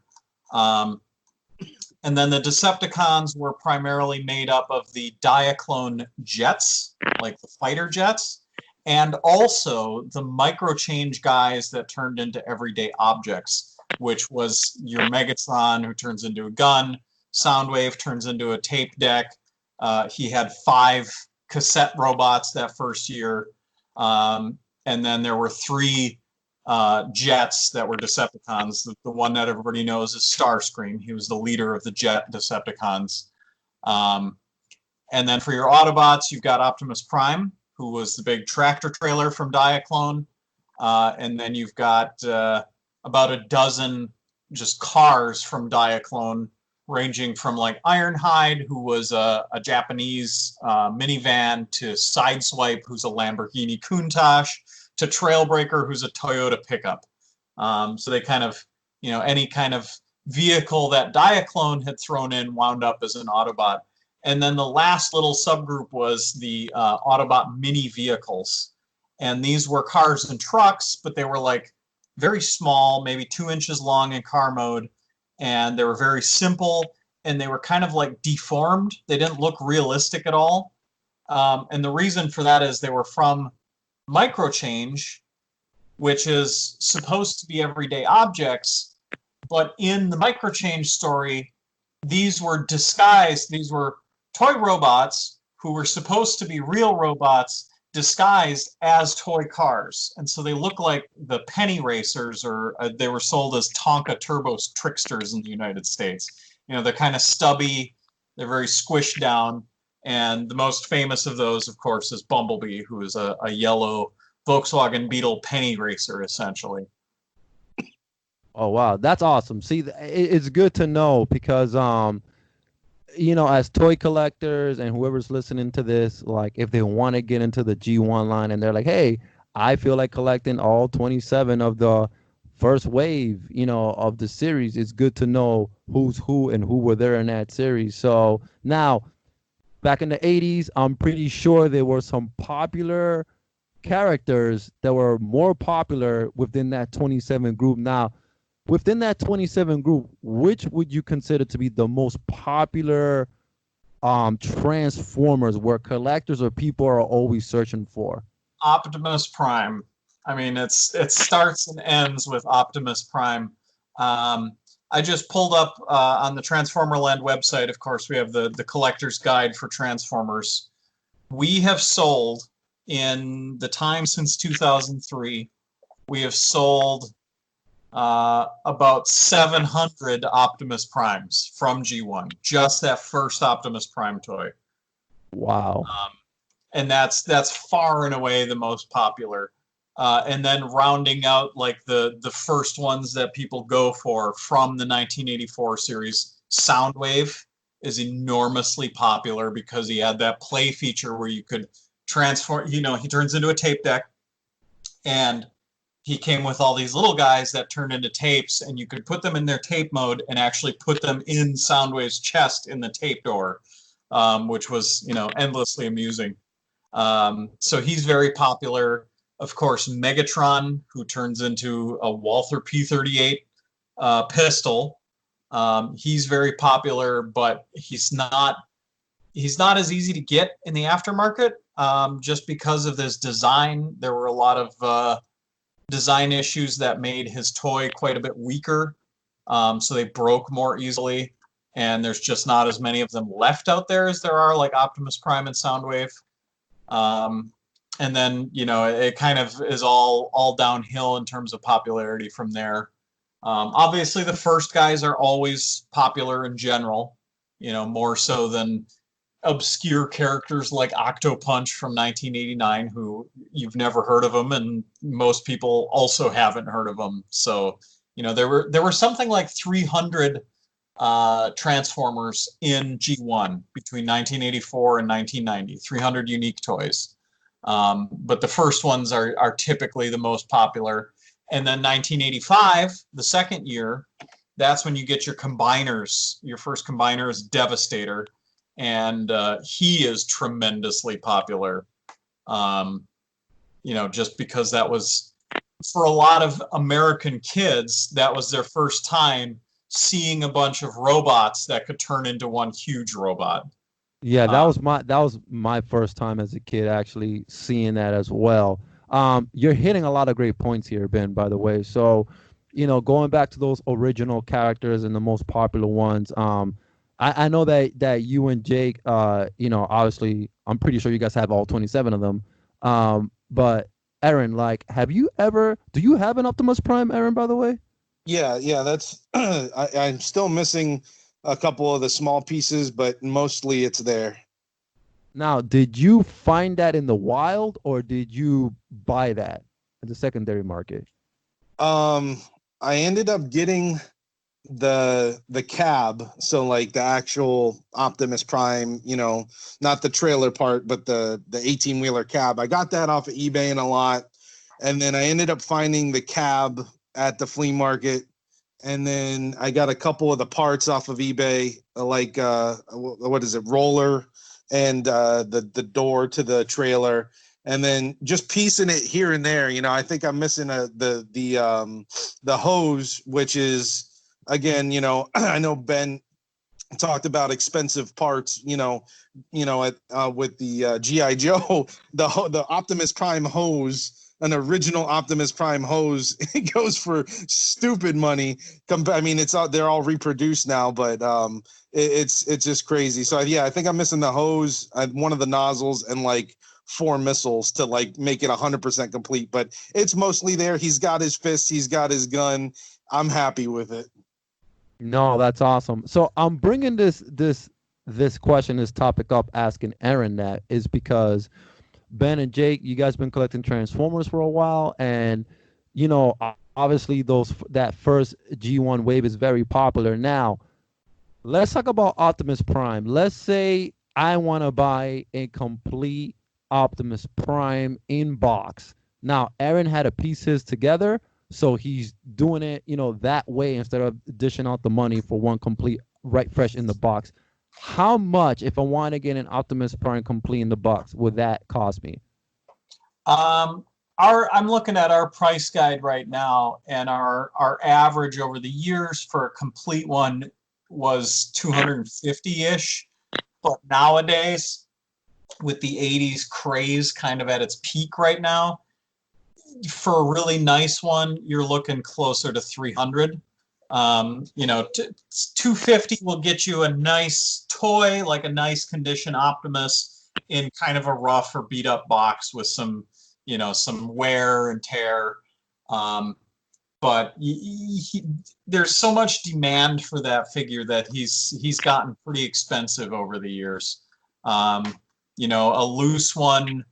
And then the Decepticons were primarily made up of the Diaclone jets, like the fighter jets, and also the microchange guys that turned into everyday objects, which was your Megatron, who turns into a gun, Soundwave turns into a tape deck. He had 5 cassette robots that first year. And then there were 3 jets that were Decepticons. The one that everybody knows is Starscream. He was the leader of the jet Decepticons. And then for your Autobots, you've got Optimus Prime, who was the big tractor trailer from Diaclone. And then you've got about a dozen just cars from Diaclone, ranging from like Ironhide, who was a Japanese minivan, to Sideswipe, who's a Lamborghini Countach, to Trailbreaker, who's a Toyota pickup. So they kind of, any kind of vehicle that Diaclone had thrown in wound up as an Autobot. And then the last little subgroup was the Autobot mini vehicles. And these were cars and trucks, but they were like very small, maybe 2 inches long in car mode. And they were very simple, and they were kind of like deformed. They didn't look realistic at all. And the reason for that is they were from Microchange, which is supposed to be everyday objects, but in the Microchange story, these were disguised. These were toy robots who were supposed to be real robots disguised as toy cars. And so they look like the penny racers, or they were sold as Tonka Turbo Tricksters in the United States. They're kind of stubby, they're very squished down. And the most famous of those, of course, is Bumblebee, who is a yellow Volkswagen Beetle penny racer, essentially. Oh, wow. That's awesome. See, it's good to know because, as toy collectors and whoever's listening to this, like if they want to get into the G1 line and they're like, hey, I feel like collecting all 27 of the first wave, of the series, it's good to know who's who and who were there in that series. So now, back in the 80s, I'm pretty sure there were some popular characters that were more popular within that 27 group. Now, within that 27 group, which would you consider to be the most popular Transformers where collectors or people are always searching for? Optimus Prime. I mean, it starts and ends with Optimus Prime. I just pulled up on the Transformerland website, of course, we have the collector's guide for Transformers. We have sold, in the time since 2003, we have sold about 700 Optimus Primes from G1, just that first Optimus Prime toy. Wow. And that's far and away the most popular. And then rounding out like the first ones that people go for from the 1984 series, Soundwave is enormously popular because he had that play feature where you could transform, he turns into a tape deck, and he came with all these little guys that turned into tapes, and you could put them in their tape mode and actually put them in Soundwave's chest in the tape door, which was, endlessly amusing. So he's very popular. Of course, Megatron, who turns into a Walther P-38 pistol. He's very popular, but he's not as easy to get in the aftermarket, just because of this design. There were a lot of design issues that made his toy quite a bit weaker, so they broke more easily, and there's just not as many of them left out there as there are like Optimus Prime and Soundwave. And then, it kind of is all downhill in terms of popularity from there. Obviously, the first guys are always popular in general, more so than obscure characters like Octopunch from 1989, who you've never heard of them, and most people also haven't heard of them. So, there were something like 300 Transformers in G1 between 1984 and 1990, 300 unique toys. But the first ones are typically the most popular. And then 1985, the second year, that's when you get your combiners. Your first combiner is Devastator, and he is tremendously popular. Just because that was, for a lot of American kids, that was their first time seeing a bunch of robots that could turn into one huge robot. Yeah, that was my first time as a kid actually seeing that as well. You're hitting a lot of great points here, Ben, by the way. So, going back to those original characters and the most popular ones, I know that you and Jake, obviously, I'm pretty sure you guys have all 27 of them. But Aaron, do you have an Optimus Prime, Aaron, by the way? Yeah, that's I'm still missing a couple of the small pieces, but mostly it's there. Now, did you find that in the wild, or did you buy that at the secondary market? I ended up getting the cab, so like the actual Optimus Prime, not the trailer part, but the 18-wheeler cab. I got that off of eBay and a lot, and then I ended up finding the cab at the flea market, and then I got a couple of the parts off of eBay, like what is it, roller, and the door to the trailer, and then just piecing it here and there. I think I'm missing the hose, which is, again, I know Ben talked about expensive parts, with the G.I. Joe, the Optimus Prime hose. An original Optimus Prime hose, it goes for stupid money. It's out, they're all reproduced now, but it's just crazy. So yeah, I think I'm missing the hose, one of the nozzles, and like 4 missiles to like make it 100% complete. But it's mostly there. He's got his fist, he's got his gun. I'm happy with it. No, that's awesome. So I'm bringing this question, this topic up, asking Aaron that is because Ben and Jake, you guys been collecting Transformers for a while, and obviously that first G1 wave is very popular. Now, let's talk about Optimus Prime. Let's say I want to buy a complete Optimus Prime in box. Now, Aaron had to piece his together, so he's doing it, that way instead of dishing out the money for one complete, right, fresh in the box. How much, if I want to get an Optimus Prime complete in the box, would that cost me? I'm looking at our price guide right now, and our average over the years for a complete one was $250-ish. But nowadays, with the 80s craze kind of at its peak right now, for a really nice one, you're looking closer to $300. $250 will get you a nice toy, like a nice condition Optimus in kind of a rough or beat up box with some wear and tear. But there's so much demand for that figure that he's gotten pretty expensive over the years. A loose one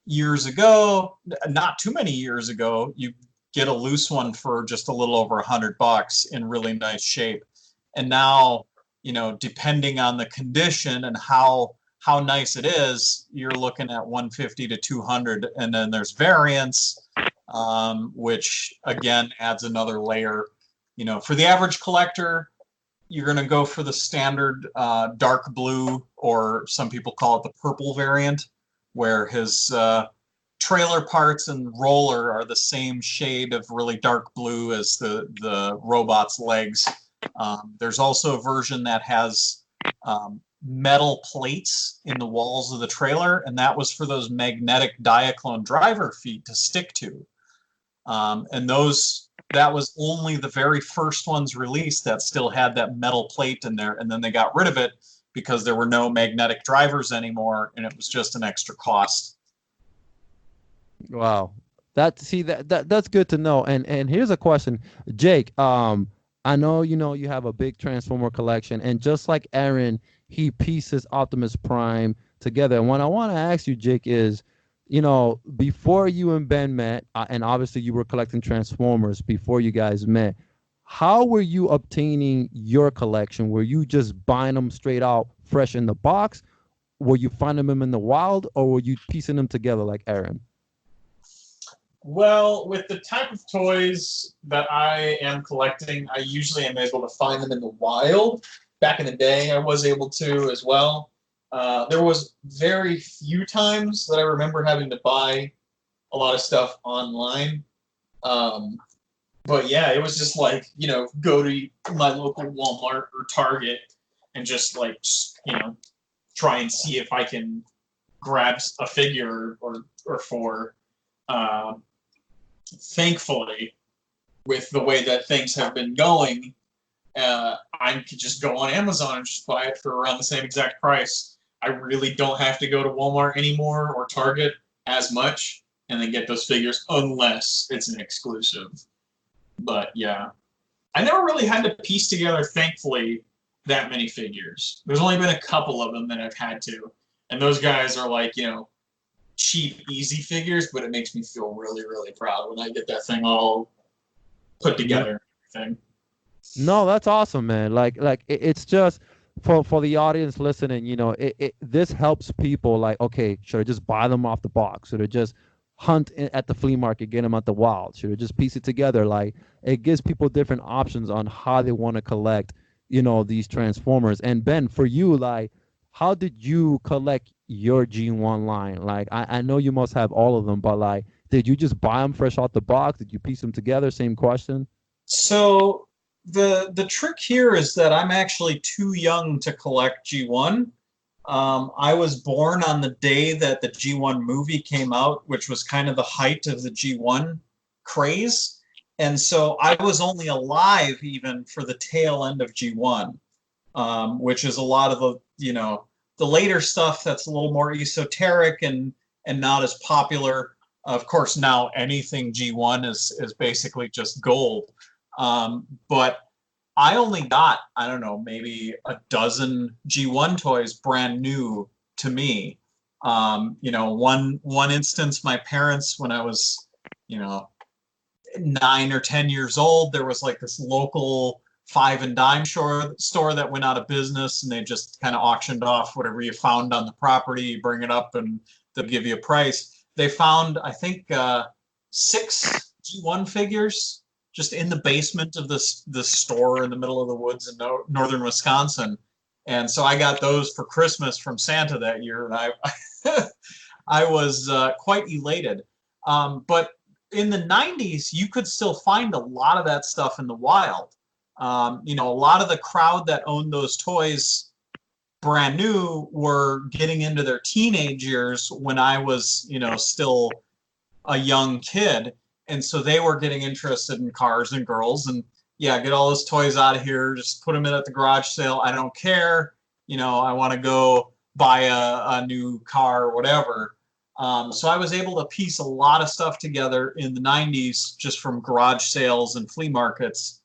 years ago, not too many years ago, you get a loose one for just a little over $100 in really nice shape. And now depending on the condition and how nice it is, you're looking at 150 to 200, and then there's variants, which again adds another layer. For the average collector, you're going to go for the standard dark blue, or some people call it the purple variant, where his trailer parts and roller are the same shade of really dark blue as the robot's legs. There's also a version that has metal plates in the walls of the trailer, and that was for those magnetic Diaclone driver feet to stick to. And that was only the very first ones released that still had that metal plate in there, and then they got rid of it because there were no magnetic drivers anymore, and it was just an extra cost. Wow. That's good to know. And here's a question, Jake. I know you have a big Transformer collection, and just like Aaron, he pieces Optimus Prime together. And what I want to ask you, Jake, is, before you and Ben met, and obviously you were collecting Transformers before you guys met, how were you obtaining your collection? Were you just buying them straight out fresh in the box? Were you finding them in the wild, or were you piecing them together like Aaron? Well, with the type of toys that I am collecting, I usually am able to find them in the wild. Back in the day, I was able to as well. There was very few times that I remember having to buy a lot of stuff online. But yeah, it was just like, go to my local Walmart or Target and just try and see if I can grab a figure or four. Thankfully, with the way that things have been going, I could just go on Amazon and just buy it for around the same exact price. I really don't have to go to Walmart anymore or Target as much and then get those figures unless it's an exclusive. But yeah, I never really had to piece together, thankfully, that many figures. There's only been a couple of them that I've had to. And those guys are like, cheap, easy figures, but it makes me feel really, really proud when I get that thing all put together and everything. No, that's awesome, man. It's just for the audience listening, this helps people like, okay, should I just buy them off the box? Should I just hunt at the flea market, get them at the wild? Should I just piece it together? Like, it gives people different options on how they want to collect, these Transformers. And Ben, for you, like, how did you collect your G1 line? Like, I know you must have all of them, but like, did you just buy them fresh out the box? Did you piece them together? Same question. So the trick here is that I'm actually too young to collect G1. I was born on the day that the G1 movie came out, which was kind of the height of the G1 craze. And so I was only alive even for the tail end of G1, which is a lot of the later stuff that's a little more esoteric and not as popular. Of course, now anything G1 is basically just gold. But I only got, I don't know, maybe a dozen G1 toys brand new to me. One instance, my parents, when I was, 9 or 10 years old, there was like this local 5 and dime store that went out of business, and they just kind of auctioned off whatever you found on the property, you bring it up and they'll give you a price. They found, I think, 6 G1 figures just in the basement of this store in the middle of the woods in northern Wisconsin. And so I got those for Christmas from Santa that year, and I was quite elated. But in the 90s, you could still find a lot of that stuff in the wild. A lot of the crowd that owned those toys brand new were getting into their teenage years when I was, still a young kid. And so they were getting interested in cars and girls, and get all those toys out of here, just put them in at the garage sale. I don't care. I want to go buy a new car or whatever. So I was able to piece a lot of stuff together in the 90s just from garage sales and flea markets,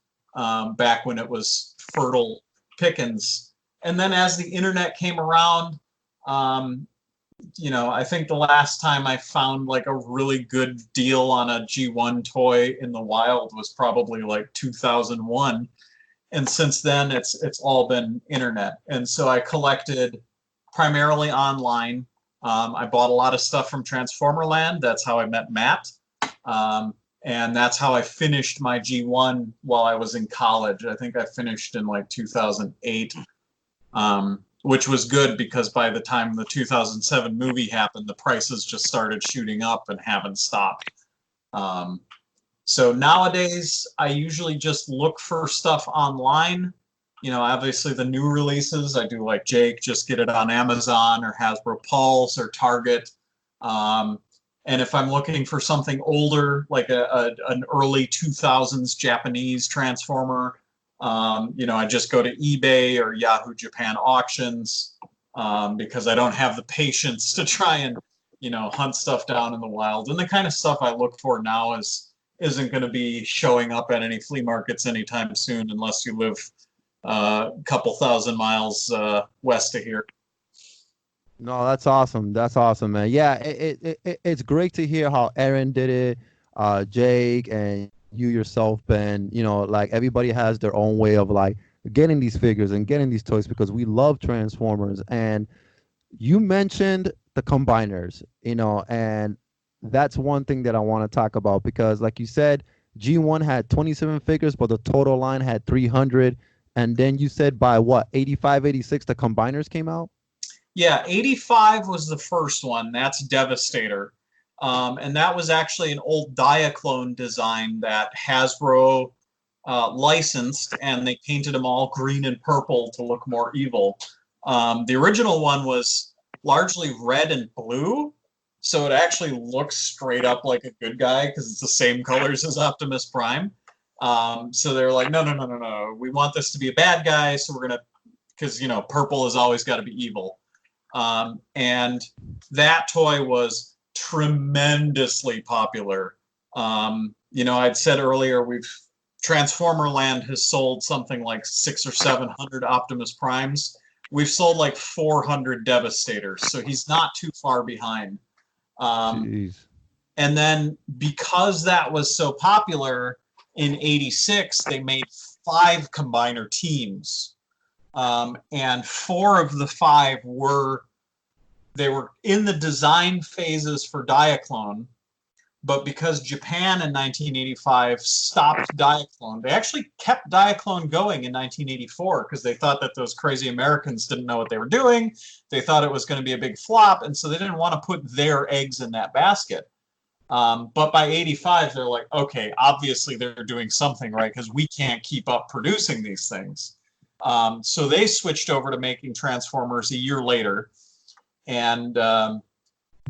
back when it was fertile pickings. And then as the internet came around, I think the last time I found like a really good deal on a G1 toy in the wild was probably like 2001. And since then, it's all been internet. And so I collected primarily online. I bought a lot of stuff from Transformerland. That's how I met Matt. And that's how I finished my G1 while I was in college. I think I finished in like 2008, which was good because by the time the 2007 movie happened, the prices just started shooting up and haven't stopped. So nowadays, I usually just look for stuff online. You know, obviously the new releases, I do like Jake, just get it on Amazon or Hasbro Pulse or Target. And if I'm looking for something older, like an early 2000s Japanese Transformer, you know, I just go to eBay or Yahoo Japan auctions because I don't have the patience to try and, you know, hunt stuff down in the wild. And the kind of stuff I look for now isn't going to be showing up at any flea markets anytime soon unless you live a couple thousand miles west of here. No, that's awesome. That's awesome, man. Yeah, it's great to hear how Aaron did it, Jake, and you yourself, Ben. You know, like everybody has their own way of like getting these figures and getting these toys because we love Transformers. And you mentioned the combiners, you know, and that's one thing that I want to talk about because, like you said, G1 had 27 figures, but the total line had 300. And then you said by what, 85, 86, the combiners came out? Yeah, 85 was the first one. That's Devastator. And that was actually an old Diaclone design that Hasbro licensed, and they painted them all green and purple to look more evil. The original one was largely red and blue, so it actually looks straight up like a good guy because it's the same colors as Optimus Prime. So they're like, no, we want this to be a bad guy, so we're gonna, because you know, purple has always got to be evil. And that toy was tremendously popular. You know, I'd said earlier, Transformerland has sold something like 600 or 700 Optimus Primes. We've sold like 400 Devastators, so he's not too far behind. And then because that was so popular, in '86 they made 5 combiner teams. And 4 of the 5 were in the design phases for Diaclone, but because Japan in 1985 stopped Diaclone, they actually kept Diaclone going in 1984 because they thought that those crazy Americans didn't know what they were doing. They thought it was going to be a big flop, and so they didn't want to put their eggs in that basket. But by 85, they're like, okay, obviously they're doing something right because we can't keep up producing these things. So they switched over to making Transformers a year later. And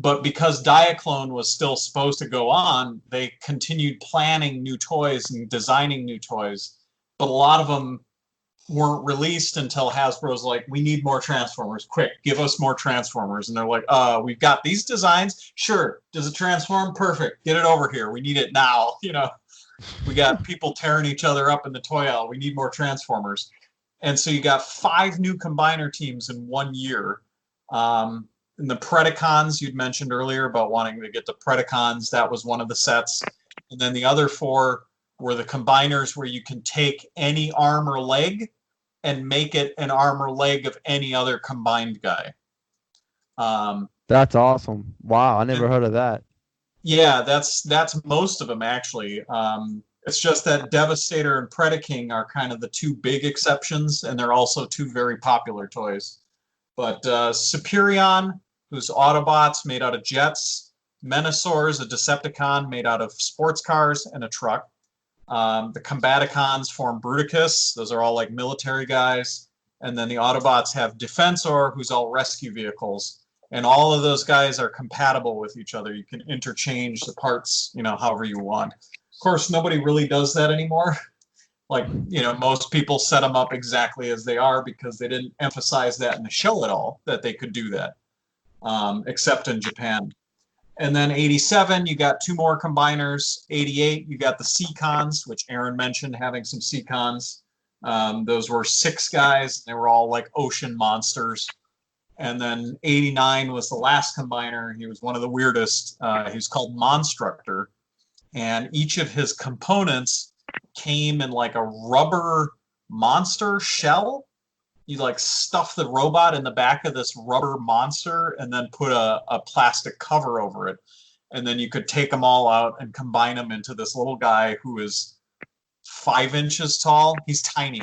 but because Diaclone was still supposed to go on, they continued planning new toys and designing new toys. But a lot of them weren't released until Hasbro's like, we need more Transformers. Quick, give us more Transformers. And they're like, we've got these designs. Sure. Does it transform? Perfect. Get it over here. We need it now. You know, we got people tearing each other up in the toy aisle. We need more Transformers. And so you got 5 new combiner teams in 1 year. And the Predacons you'd mentioned earlier about wanting to get the Predacons, that was one of the sets. And then the other 4 were the combiners where you can take any arm or leg and make it an arm or leg of any other combined guy. That's awesome. Wow, I never heard of that. Yeah, that's most of them actually. It's just that Devastator and Predaking are kind of the 2 big exceptions, and they're also 2 very popular toys. But Superion, who's Autobots made out of jets. Menasors, a Decepticon made out of sports cars and a truck. The Combaticons form Bruticus. Those are all like military guys. And then the Autobots have Defensor, who's all rescue vehicles. And all of those guys are compatible with each other. You can interchange the parts, you know, however you want. Of course, nobody really does that anymore. Like, you know, most people set them up exactly as they are because they didn't emphasize that in the show at all, that they could do that, except in Japan. And then 87, you got 2 more combiners. 88, you got the Seacons, which Aaron mentioned, having some Seacons. Those were 6 guys. They were all like ocean monsters. And then 89 was the last combiner. He was one of the weirdest. He was called Monstructor. And each of his components came in like a rubber monster shell. You like stuff the robot in the back of this rubber monster and then put a plastic cover over it. And then you could take them all out and combine them into this little guy who is 5 inches tall. He's tiny.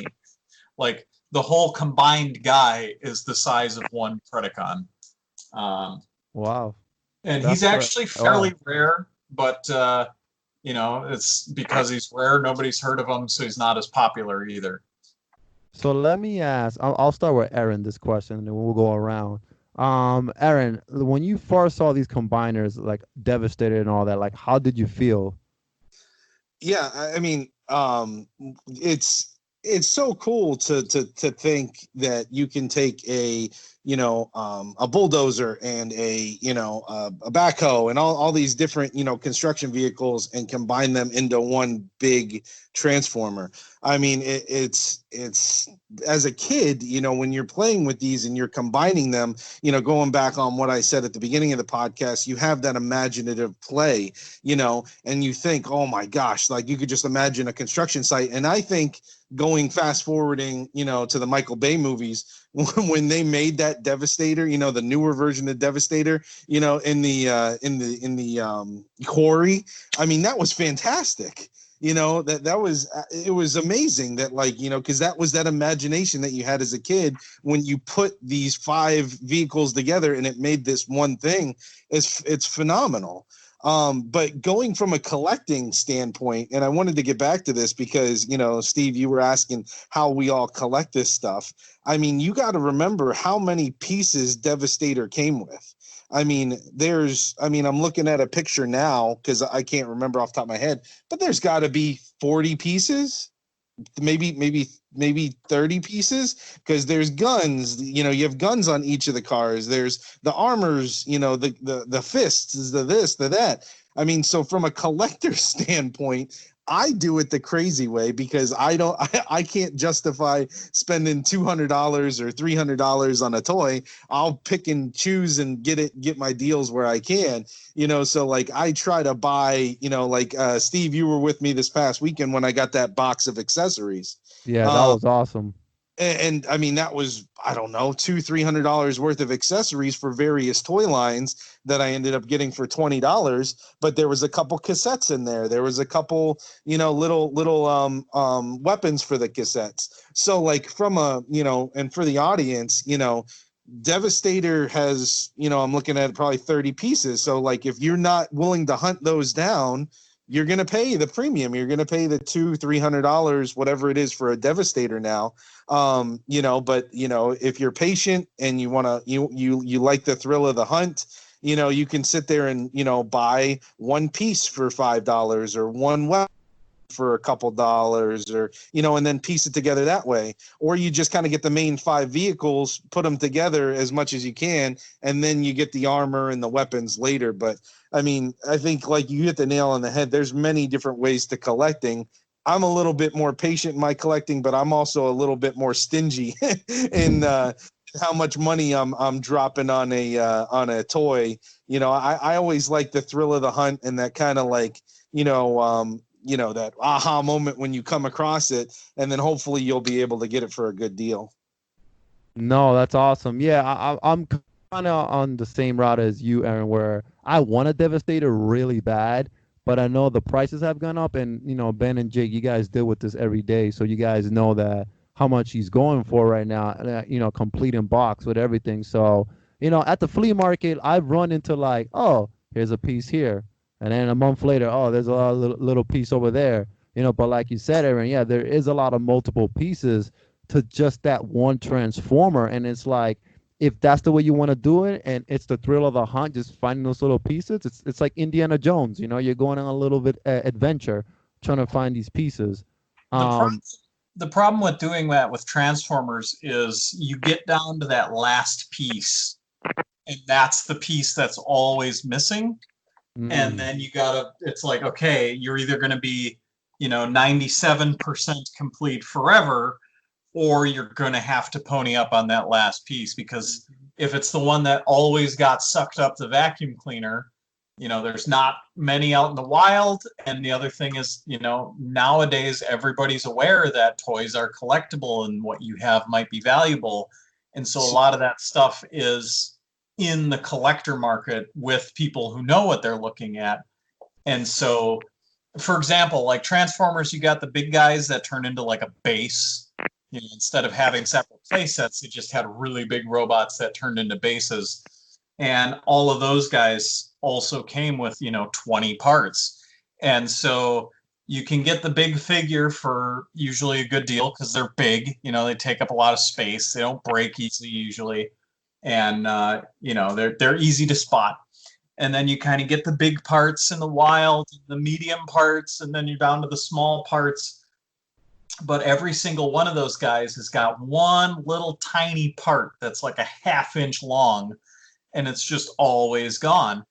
Like the whole combined guy is the size of one Predacon. Wow. And That's he's actually right. fairly rare, but it's because he's rare. Nobody's heard of him, so he's not as popular either. So let me ask. I'll start with Aaron this question, and then we'll go around. Aaron, when you first saw these combiners, like Devastator and all that, like how did you feel? Yeah, I mean, it's so cool to think that you can take a a bulldozer and a backhoe and all these different construction vehicles and combine them into one big transformer. I mean, it's as a kid, when you're playing with these and you're combining them, going back on what I said at the beginning of the podcast, you have that imaginative play, and you think, oh my gosh, like you could just imagine a construction site. And I think going fast forwarding, to the Michael Bay movies, when they made that Devastator, the newer version of Devastator, in the quarry, I mean, that was fantastic. It was amazing that, like, because that was that imagination that you had as a kid when you put these 5 vehicles together and it made this one thing. It's phenomenal. But going from a collecting standpoint, and I wanted to get back to this because, Steve, you were asking how we all collect this stuff. I mean, you got to remember how many pieces Devastator came with. I mean, I'm looking at a picture now because I can't remember off the top of my head, but there's got to be 40 pieces, maybe 30 pieces, because there's guns, you have guns on each of the cars. There's the armors, the fists, the this, the that. I mean, so from a collector standpoint, I do it the crazy way because I can't justify spending $200 or $300 on a toy. I'll pick and choose and get my deals where I can, so like I try to buy, Steve, you were with me this past weekend when I got that box of accessories. Yeah, that was awesome. And I mean, that was, I don't know, $200-$300 worth of accessories for various toy lines that I ended up getting for $20. But there was a couple cassettes in there. There was a couple, little weapons for the cassettes. So like from and for the audience, Devastator has, I'm looking at probably 30 pieces. So like if you're not willing to hunt those down, you're going to pay the premium. You're going to pay the $200-$300, whatever it is for a Devastator now. But if you're patient and you want to, you like the thrill of the hunt, you can sit there and, buy one piece for $5 or one weapon for a couple dollars, or and then piece it together that way. Or you just kind of get the main 5 vehicles, put them together as much as you can, and then you get the armor and the weapons later. But I mean, I think like you hit the nail on the head. There's many different ways to collecting. I'm a little bit more patient in my collecting, but I'm also a little bit more stingy in how much money I'm dropping on a toy. I always like the thrill of the hunt and that kind of like that aha moment when you come across it, and then hopefully you'll be able to get it for a good deal. No, that's awesome. Yeah, I'm kind of on the same route as you, Aaron, where I want a Devastator really bad, but I know the prices have gone up, and Ben and Jake, you guys deal with this every day, so you guys know that how much he's going for right now, complete in box with everything. So at the flea market, I've run into like, oh, here's a piece here. And then a month later, oh, there's a little piece over there, But like you said, Aaron, yeah, there is a lot of multiple pieces to just that one transformer, and it's like if that's the way you want to do it, and it's the thrill of the hunt, just finding those little pieces. It's like Indiana Jones, you're going on a little bit adventure, trying to find these pieces. The problem with doing that with Transformers is you get down to that last piece, and that's the piece that's always missing. And then it's like, okay, you're either going to be, 97% complete forever, or you're going to have to pony up on that last piece, because if it's the one that always got sucked up the vacuum cleaner, there's not many out in the wild. And the other thing is, nowadays everybody's aware that toys are collectible and what you have might be valuable. And so a lot of that stuff is in the collector market with people who know what they're looking at. And so, for example, like Transformers, you got the big guys that turn into like a base. Instead of having separate play sets, they just had really big robots that turned into bases. And all of those guys also came with, 20 parts. And so you can get the big figure for usually a good deal because they're big. They take up a lot of space. They don't break easily usually. And, they're easy to spot. And then you kind of get the big parts in the wild, the medium parts, and then you're down to the small parts. But every single one of those guys has got one little tiny part that's like a half-inch long, and it's just always gone.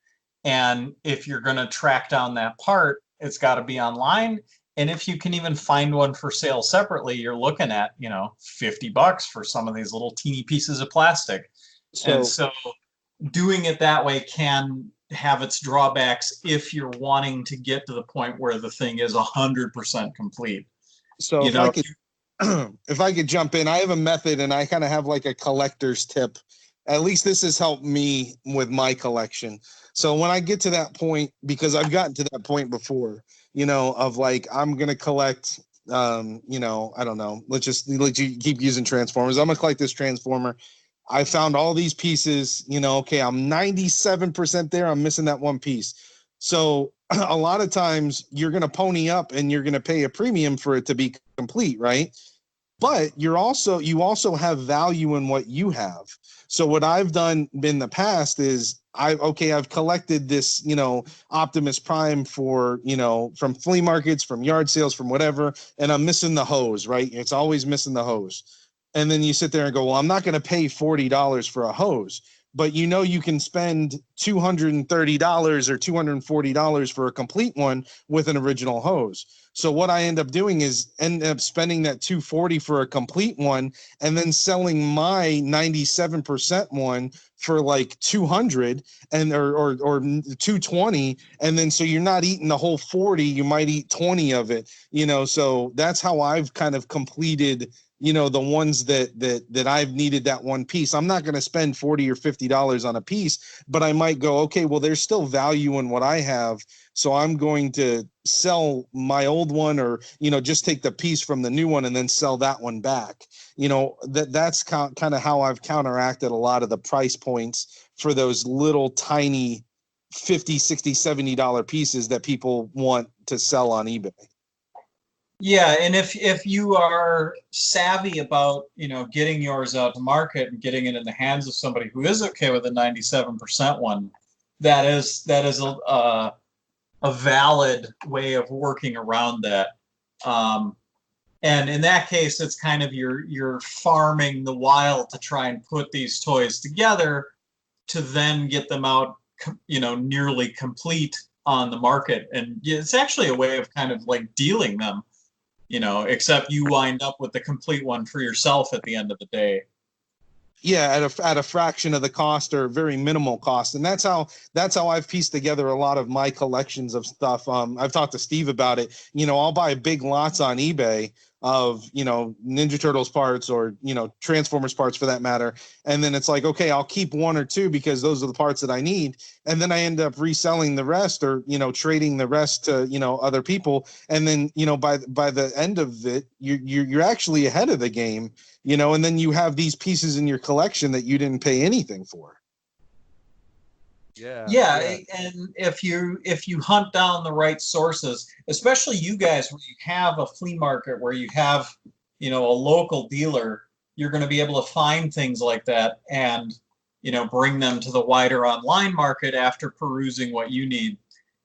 And if you're going to track down that part, it's got to be online. And if you can even find one for sale separately, you're looking at, $50 for some of these little teeny pieces of plastic. And so doing it that way can have its drawbacks if you're wanting to get to the point where the thing is 100% complete. So if I could jump in, I have a method and I kind of have like a collector's tip. At least this has helped me with my collection. So when I get to that point, because I've gotten to that point before, of like, I'm going to collect, I don't know, let's you keep using Transformers. I'm going to collect this Transformer. I found all these pieces, okay, I'm 97% there. I'm missing that one piece. So a lot of times you're going to pony up and you're going to pay a premium for it to be complete, right? But you also have value in what you have. So what I've done in the past is I've collected this, Optimus Prime for, from flea markets, from yard sales, from whatever, and I'm missing the hose, right? It's always missing the hose. And then you sit there and go, well, I'm not going to pay $40 for a hose, but you can spend $230 or $240 for a complete one with an original hose. So what I end up doing is end up spending that $240 for a complete one and then selling my 97% one for like $200 and or $220. And then so you're not eating the whole 40, you might eat 20 of it, so that's how I've kind of completed the ones that I've needed that one piece. I'm not going to spend $40 or $50 on a piece, but I might go, okay, well, there's still value in what I have. So I'm going to sell my old one or, just take the piece from the new one and then sell that one back. That's kind of how I've counteracted a lot of the price points for those little tiny $50, $60, $70 pieces that people want to sell on eBay. Yeah, and if you are savvy about, getting yours out to market and getting it in the hands of somebody who is okay with a 97% one, that is a valid way of working around that. And in that case, it's kind of you're farming the wild to try and put these toys together to then get them out, nearly complete on the market. And it's actually a way of kind of like dealing them. Except you wind up with the complete one for yourself at the end of the day. Yeah, at a fraction of the cost or very minimal cost. And that's how I've pieced together a lot of my collections of stuff. I've talked to Steve about it. I'll buy big lots on eBay of, Ninja Turtles parts or, Transformers parts for that matter. And then it's like, okay, I'll keep one or two because those are the parts that I need. And then I end up reselling the rest or, trading the rest to, other people. And then, by the end of it, you're actually ahead of the game, and then you have these pieces in your collection that you didn't pay anything for. Yeah, and if you hunt down the right sources, especially you guys where you have a flea market where you have, a local dealer, you're going to be able to find things like that and, bring them to the wider online market after perusing what you need.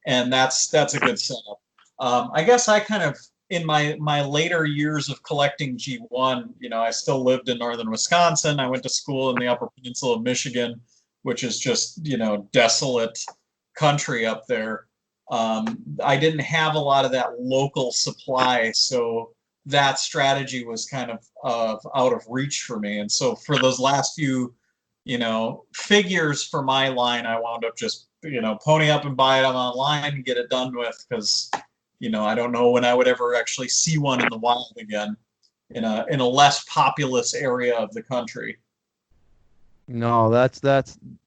And that's a good setup. I guess I kind of, in my later years of collecting G1, I still lived in northern Wisconsin. I went to school in the Upper Peninsula of Michigan, which is just, desolate country up there. I didn't have a lot of that local supply, so that strategy was kind of out of reach for me. And so for those last few, figures for my line, I wound up just pony up and buy them online and get it done with, because I don't know when I would ever actually see one in the wild again in a less populous area of the country. No, that's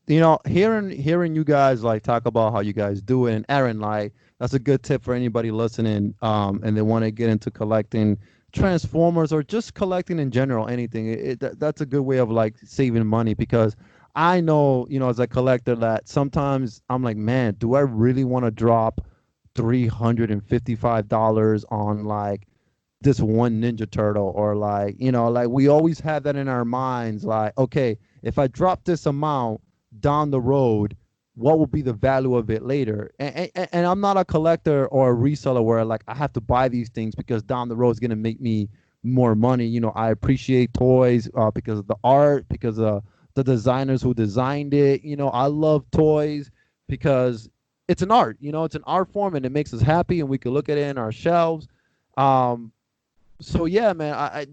hearing you guys like talk about how you guys do it, and Aaron, like that's a good tip for anybody listening, and they want to get into collecting Transformers or just collecting in general, anything. That's a good way of like saving money, because I know, as a collector, that sometimes I'm like, man, do I really want to drop $355 on like this one Ninja Turtle, or like, like we always have that in our minds, like, okay, if I drop this amount down the road, what will be the value of it later? And I'm not a collector or a reseller where like I have to buy these things because down the road is going to make me more money. I appreciate toys because of the art, because of the designers who designed it. I love toys because it's an art, it's an art form, and it makes us happy, and we can look at it in our shelves. So yeah, man,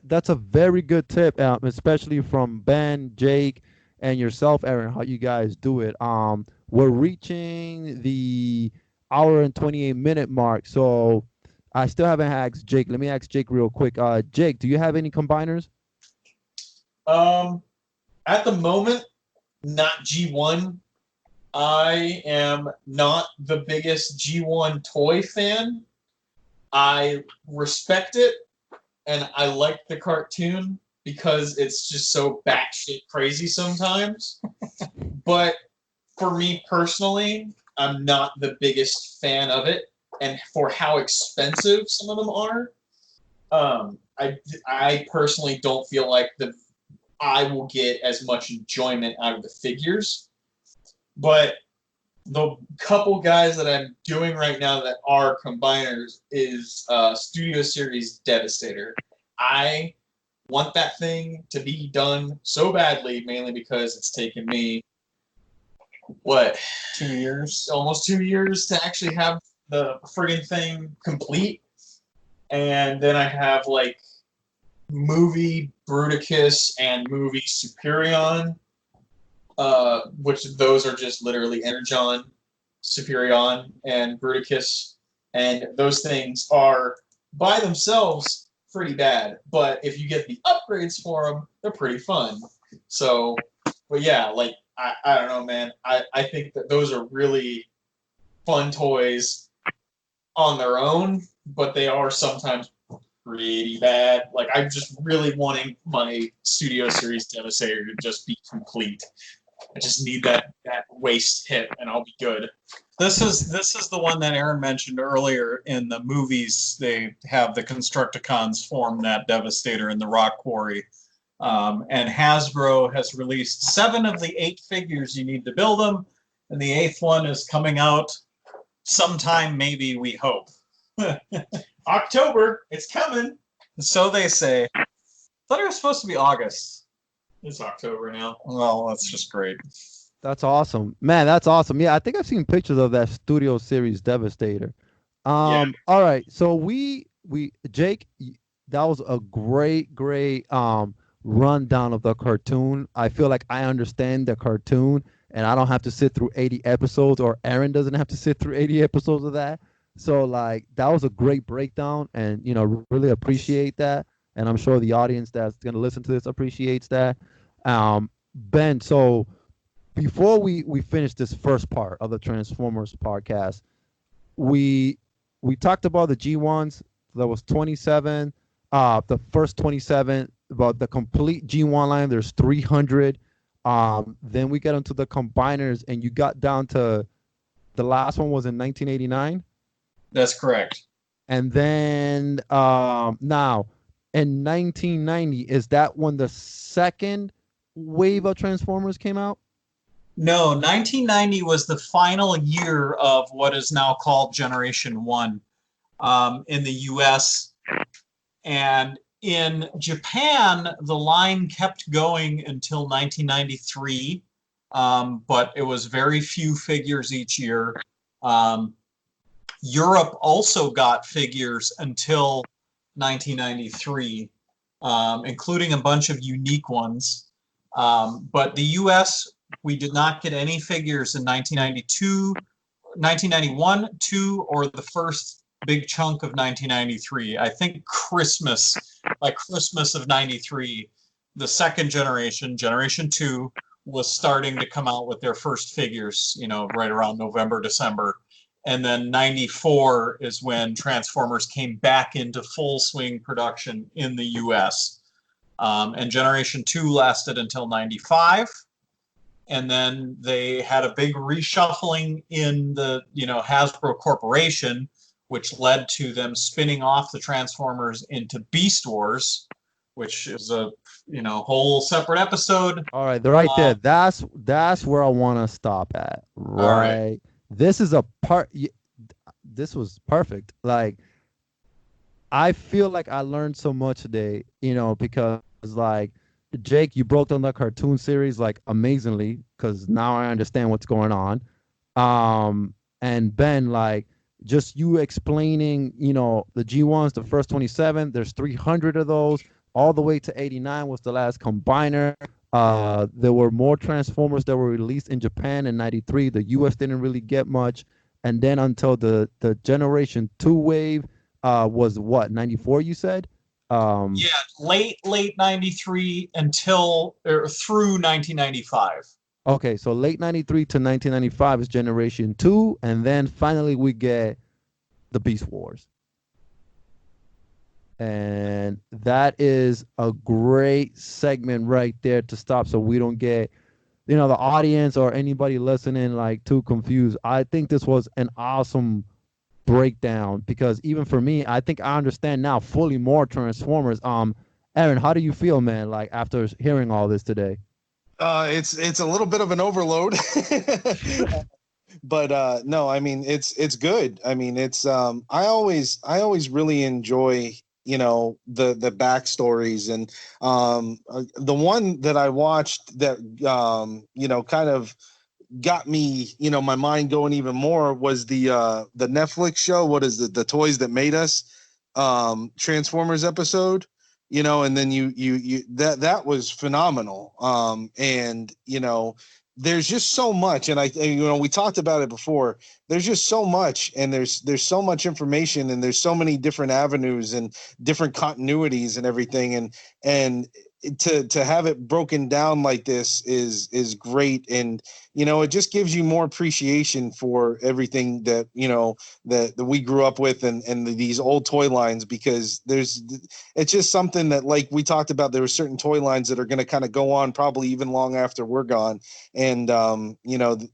that's a very good tip, especially from Ben, Jake, and yourself, Aaron, how you guys do it. We're reaching the hour and 28-minute mark, so I still haven't asked Jake. Let me ask Jake real quick. Jake, do you have any combiners? At the moment, not G1. I am not the biggest G1 toy fan. I respect it, and I like the cartoon because it's just so batshit crazy sometimes. But for me personally, I'm not the biggest fan of it, and for how expensive some of them are, I personally don't feel like I will get as much enjoyment out of the figures. But the couple guys that I'm doing right now that are combiners is Studio Series Devastator. I want that thing to be done so badly, mainly because it's taken me, 2 years? Almost 2 years to actually have the friggin' thing complete. And then I have, like, movie Bruticus and movie Superion, which those are just literally Energon, Superion, and Bruticus. And those things are, by themselves, pretty bad. But if you get the upgrades for them, they're pretty fun. So, but yeah, like, I don't know, man. I think that those are really fun toys on their own, but they are sometimes pretty bad. Like, I'm just really wanting my Studio Series Devastator to just be complete. I just need that waist hit, and I'll be good. This is the one that Aaron mentioned earlier. In the movies, they have the Constructicons form that Devastator in the rock quarry. And Hasbro has released 7 of the 8 figures you need to build them, and the 8th one is coming out sometime, maybe, we hope. October, it's coming. So they say. I thought it was supposed to be August. It's October now. Well, that's just great. That's awesome, man. That's awesome. Yeah, I think I've seen pictures of that Studio Series Devastator. Yeah. All right, so we Jake, that was a great rundown of the cartoon. I feel like I understand the cartoon, and I don't have to sit through 80 episodes, or Aaron doesn't have to sit through 80 episodes of that. So like that was a great breakdown, and really appreciate that. And I'm sure the audience that's gonna listen to this appreciates that. Ben, so before we finish this first part of the Transformers podcast, we talked about the G1s. There was 27. The first 27, about the complete G1 line. There's 300. Then we get into the combiners, and you got down to the last one was in 1989. That's correct. And then now in 1990, is that when the second wave of Transformers came out? No, 1990 was the final year of what is now called Generation 1 in the US. And in Japan, the line kept going until 1993, but it was very few figures each year. Europe also got figures until 1993, including a bunch of unique ones. But the US We did not get any figures in 1992, 1991, 2, or the first big chunk of 1993. I think Christmas of 93, the second generation, Generation 2, was starting to come out with their first figures, right around November, December. And then 94 is when Transformers came back into full swing production in the US. And Generation 2 lasted until 95. And then they had a big reshuffling in the, Hasbro Corporation, which led to them spinning off the Transformers into Beast Wars, which is a, whole separate episode. All right, they're right there. That's where I want to stop at. Right. This is a part. This was perfect. Like, I feel like I learned so much today, because like, Jake, you broke down the cartoon series like amazingly, because now I understand what's going on. And Ben, like, just you explaining, the G1s, the first 27, there's 300 of those, all the way to 89 was the last combiner. There were more Transformers that were released in Japan in 93. The US didn't really get much. And then until the Generation 2 wave was what, 94, you said? Late 93 through 1995. Okay, so late 93 to 1995 is Generation 2, and then finally we get the Beast Wars. And that is a great segment right there to stop, so we don't get, the audience or anybody listening like too confused. I think this was an awesome breakdown, because even for me, I think I understand now fully more Transformers. Aaron, how do you feel, man, like after hearing all this today? It's a little bit of an overload. But no, I mean it's good. I mean it's I always really enjoy the backstories, and the one that I watched that kind of got me my mind going even more was the Netflix show. What is it? The Toys That Made Us Transformers episode. And then you that was phenomenal. And there's just so much, and we talked about it before. There's just so much, and there's so much information, and there's so many different avenues and different continuities and everything, and to have it broken down like this is great. And it just gives you more appreciation for everything that that we grew up with, and these old toy lines, because it's just something that, like we talked about, there were certain toy lines that are going to kind of go on probably even long after we're gone, and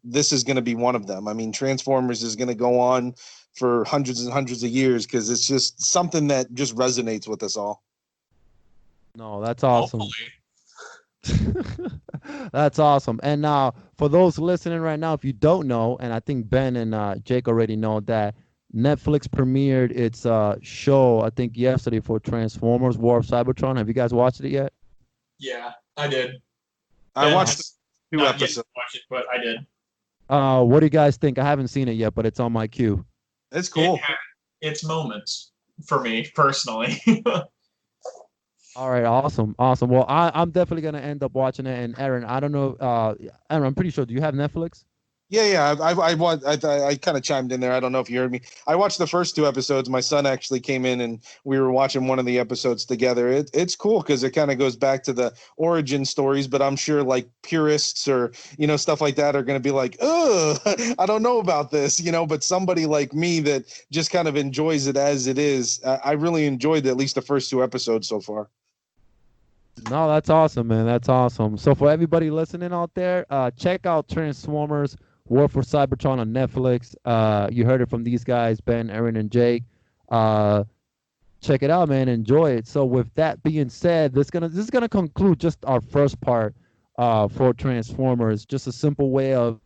this is going to be one of them. I mean, Transformers is going to go on for hundreds and hundreds of years, because it's just something that just resonates with us all. No, that's awesome. That's awesome. And now, for those listening right now, if you don't know, and I think Ben and Jake already know, that Netflix premiered its show, I think yesterday, for Transformers: War of Cybertron. Have you guys watched it yet? Yeah, I did. I watched 2 Not yet episodes. to watch it, but I did. What do you guys think? I haven't seen it yet, but it's on my queue. It's cool. It had its moments for me personally. All right, awesome. Well, I'm definitely gonna end up watching it. And Aaron, I don't know, Aaron, I'm pretty sure. Do you have Netflix? Yeah. I kind of chimed in there. I don't know if you heard me. I watched the first 2 episodes. My son actually came in, and we were watching one of the episodes together. It's cool, because it kind of goes back to the origin stories. But I'm sure like purists or stuff like that are going to be like, oh, I don't know about this, But somebody like me that just kind of enjoys it as it is, I really enjoyed at least the first 2 episodes so far. No, that's awesome, man. That's awesome. So for everybody listening out there, check out Transformers: War for Cybertron on Netflix. You heard it from these guys, Ben, Aaron, and Jake. Check it out, man. Enjoy it. So with that being said, this is gonna conclude just our first part for Transformers. Just a simple way of,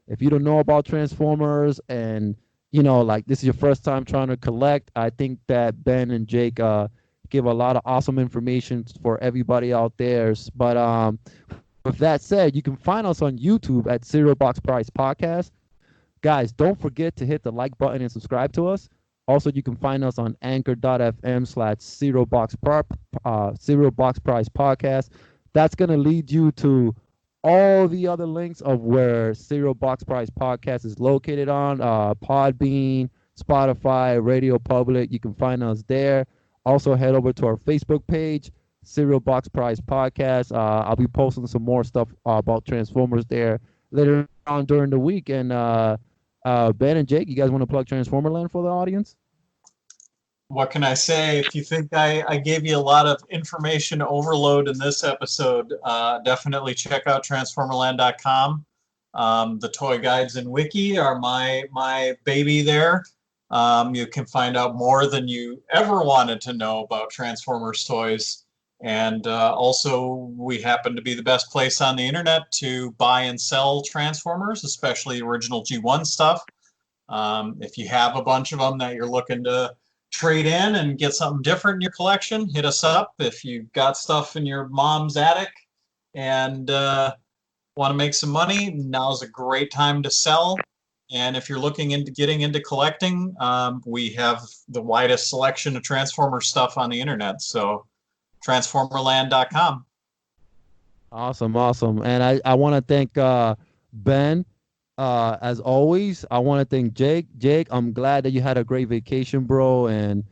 if you don't know about Transformers and like this is your first time trying to collect, I think that Ben and Jake give a lot of awesome information for everybody out there. But with that said, you can find us on YouTube at Zero Box Price Podcast. Guys, don't forget to hit the like button and subscribe to us. Also, you can find us on anchor.fm/Zero Box Price Podcast. That's going to lead you to all the other links of where Serial Box Prize Podcast is located on Podbean, Spotify, Radio Public. You can find us there. Also, head over to our Facebook page, Serial Box Prize Podcast. I'll be posting some more stuff about Transformers there later on during the week. And Ben and Jake, you guys want to plug Transformerland for the audience? What can I say? If you think I gave you a lot of information overload in this episode, definitely check out transformerland.com. The toy guides and wiki are my baby there. You can find out more than you ever wanted to know about Transformers toys. And also, we happen to be the best place on the internet to buy and sell Transformers, especially original G1 stuff. If you have a bunch of them that you're looking to trade in and get something different in your collection, hit us up. If you've got stuff in your mom's attic and want to make some money, now's a great time to sell. And if you're looking into getting into collecting, we have the widest selection of Transformer stuff on the internet. So transformerland.com. Awesome. And I want to thank Ben. As always, I want to thank Jake. Jake, I'm glad that you had a great vacation, bro. And,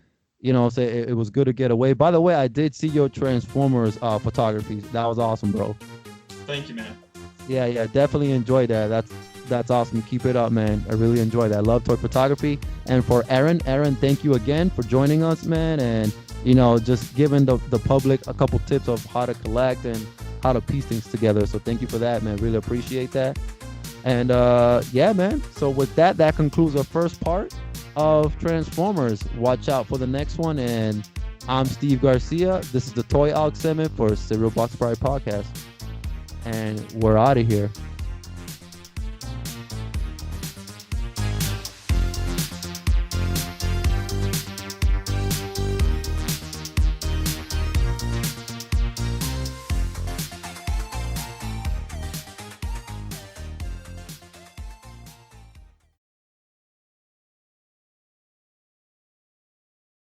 it was good to get away. By the way, I did see your Transformers photography. That was awesome, bro. Thank you, man. Yeah, definitely enjoyed that. That's awesome. Keep it up, man. I really enjoy that. I love toy photography. And for Aaron, thank you again for joining us, man. And, just giving the public a couple tips of how to collect and how to piece things together. So thank you for that, man. Really appreciate that. And yeah, man. So with that concludes our first part of Transformers. Watch out for the next one. And I'm Steve Garcia. This is the Toy Alc segment for Serial Box Prize Podcast. And we're out of here.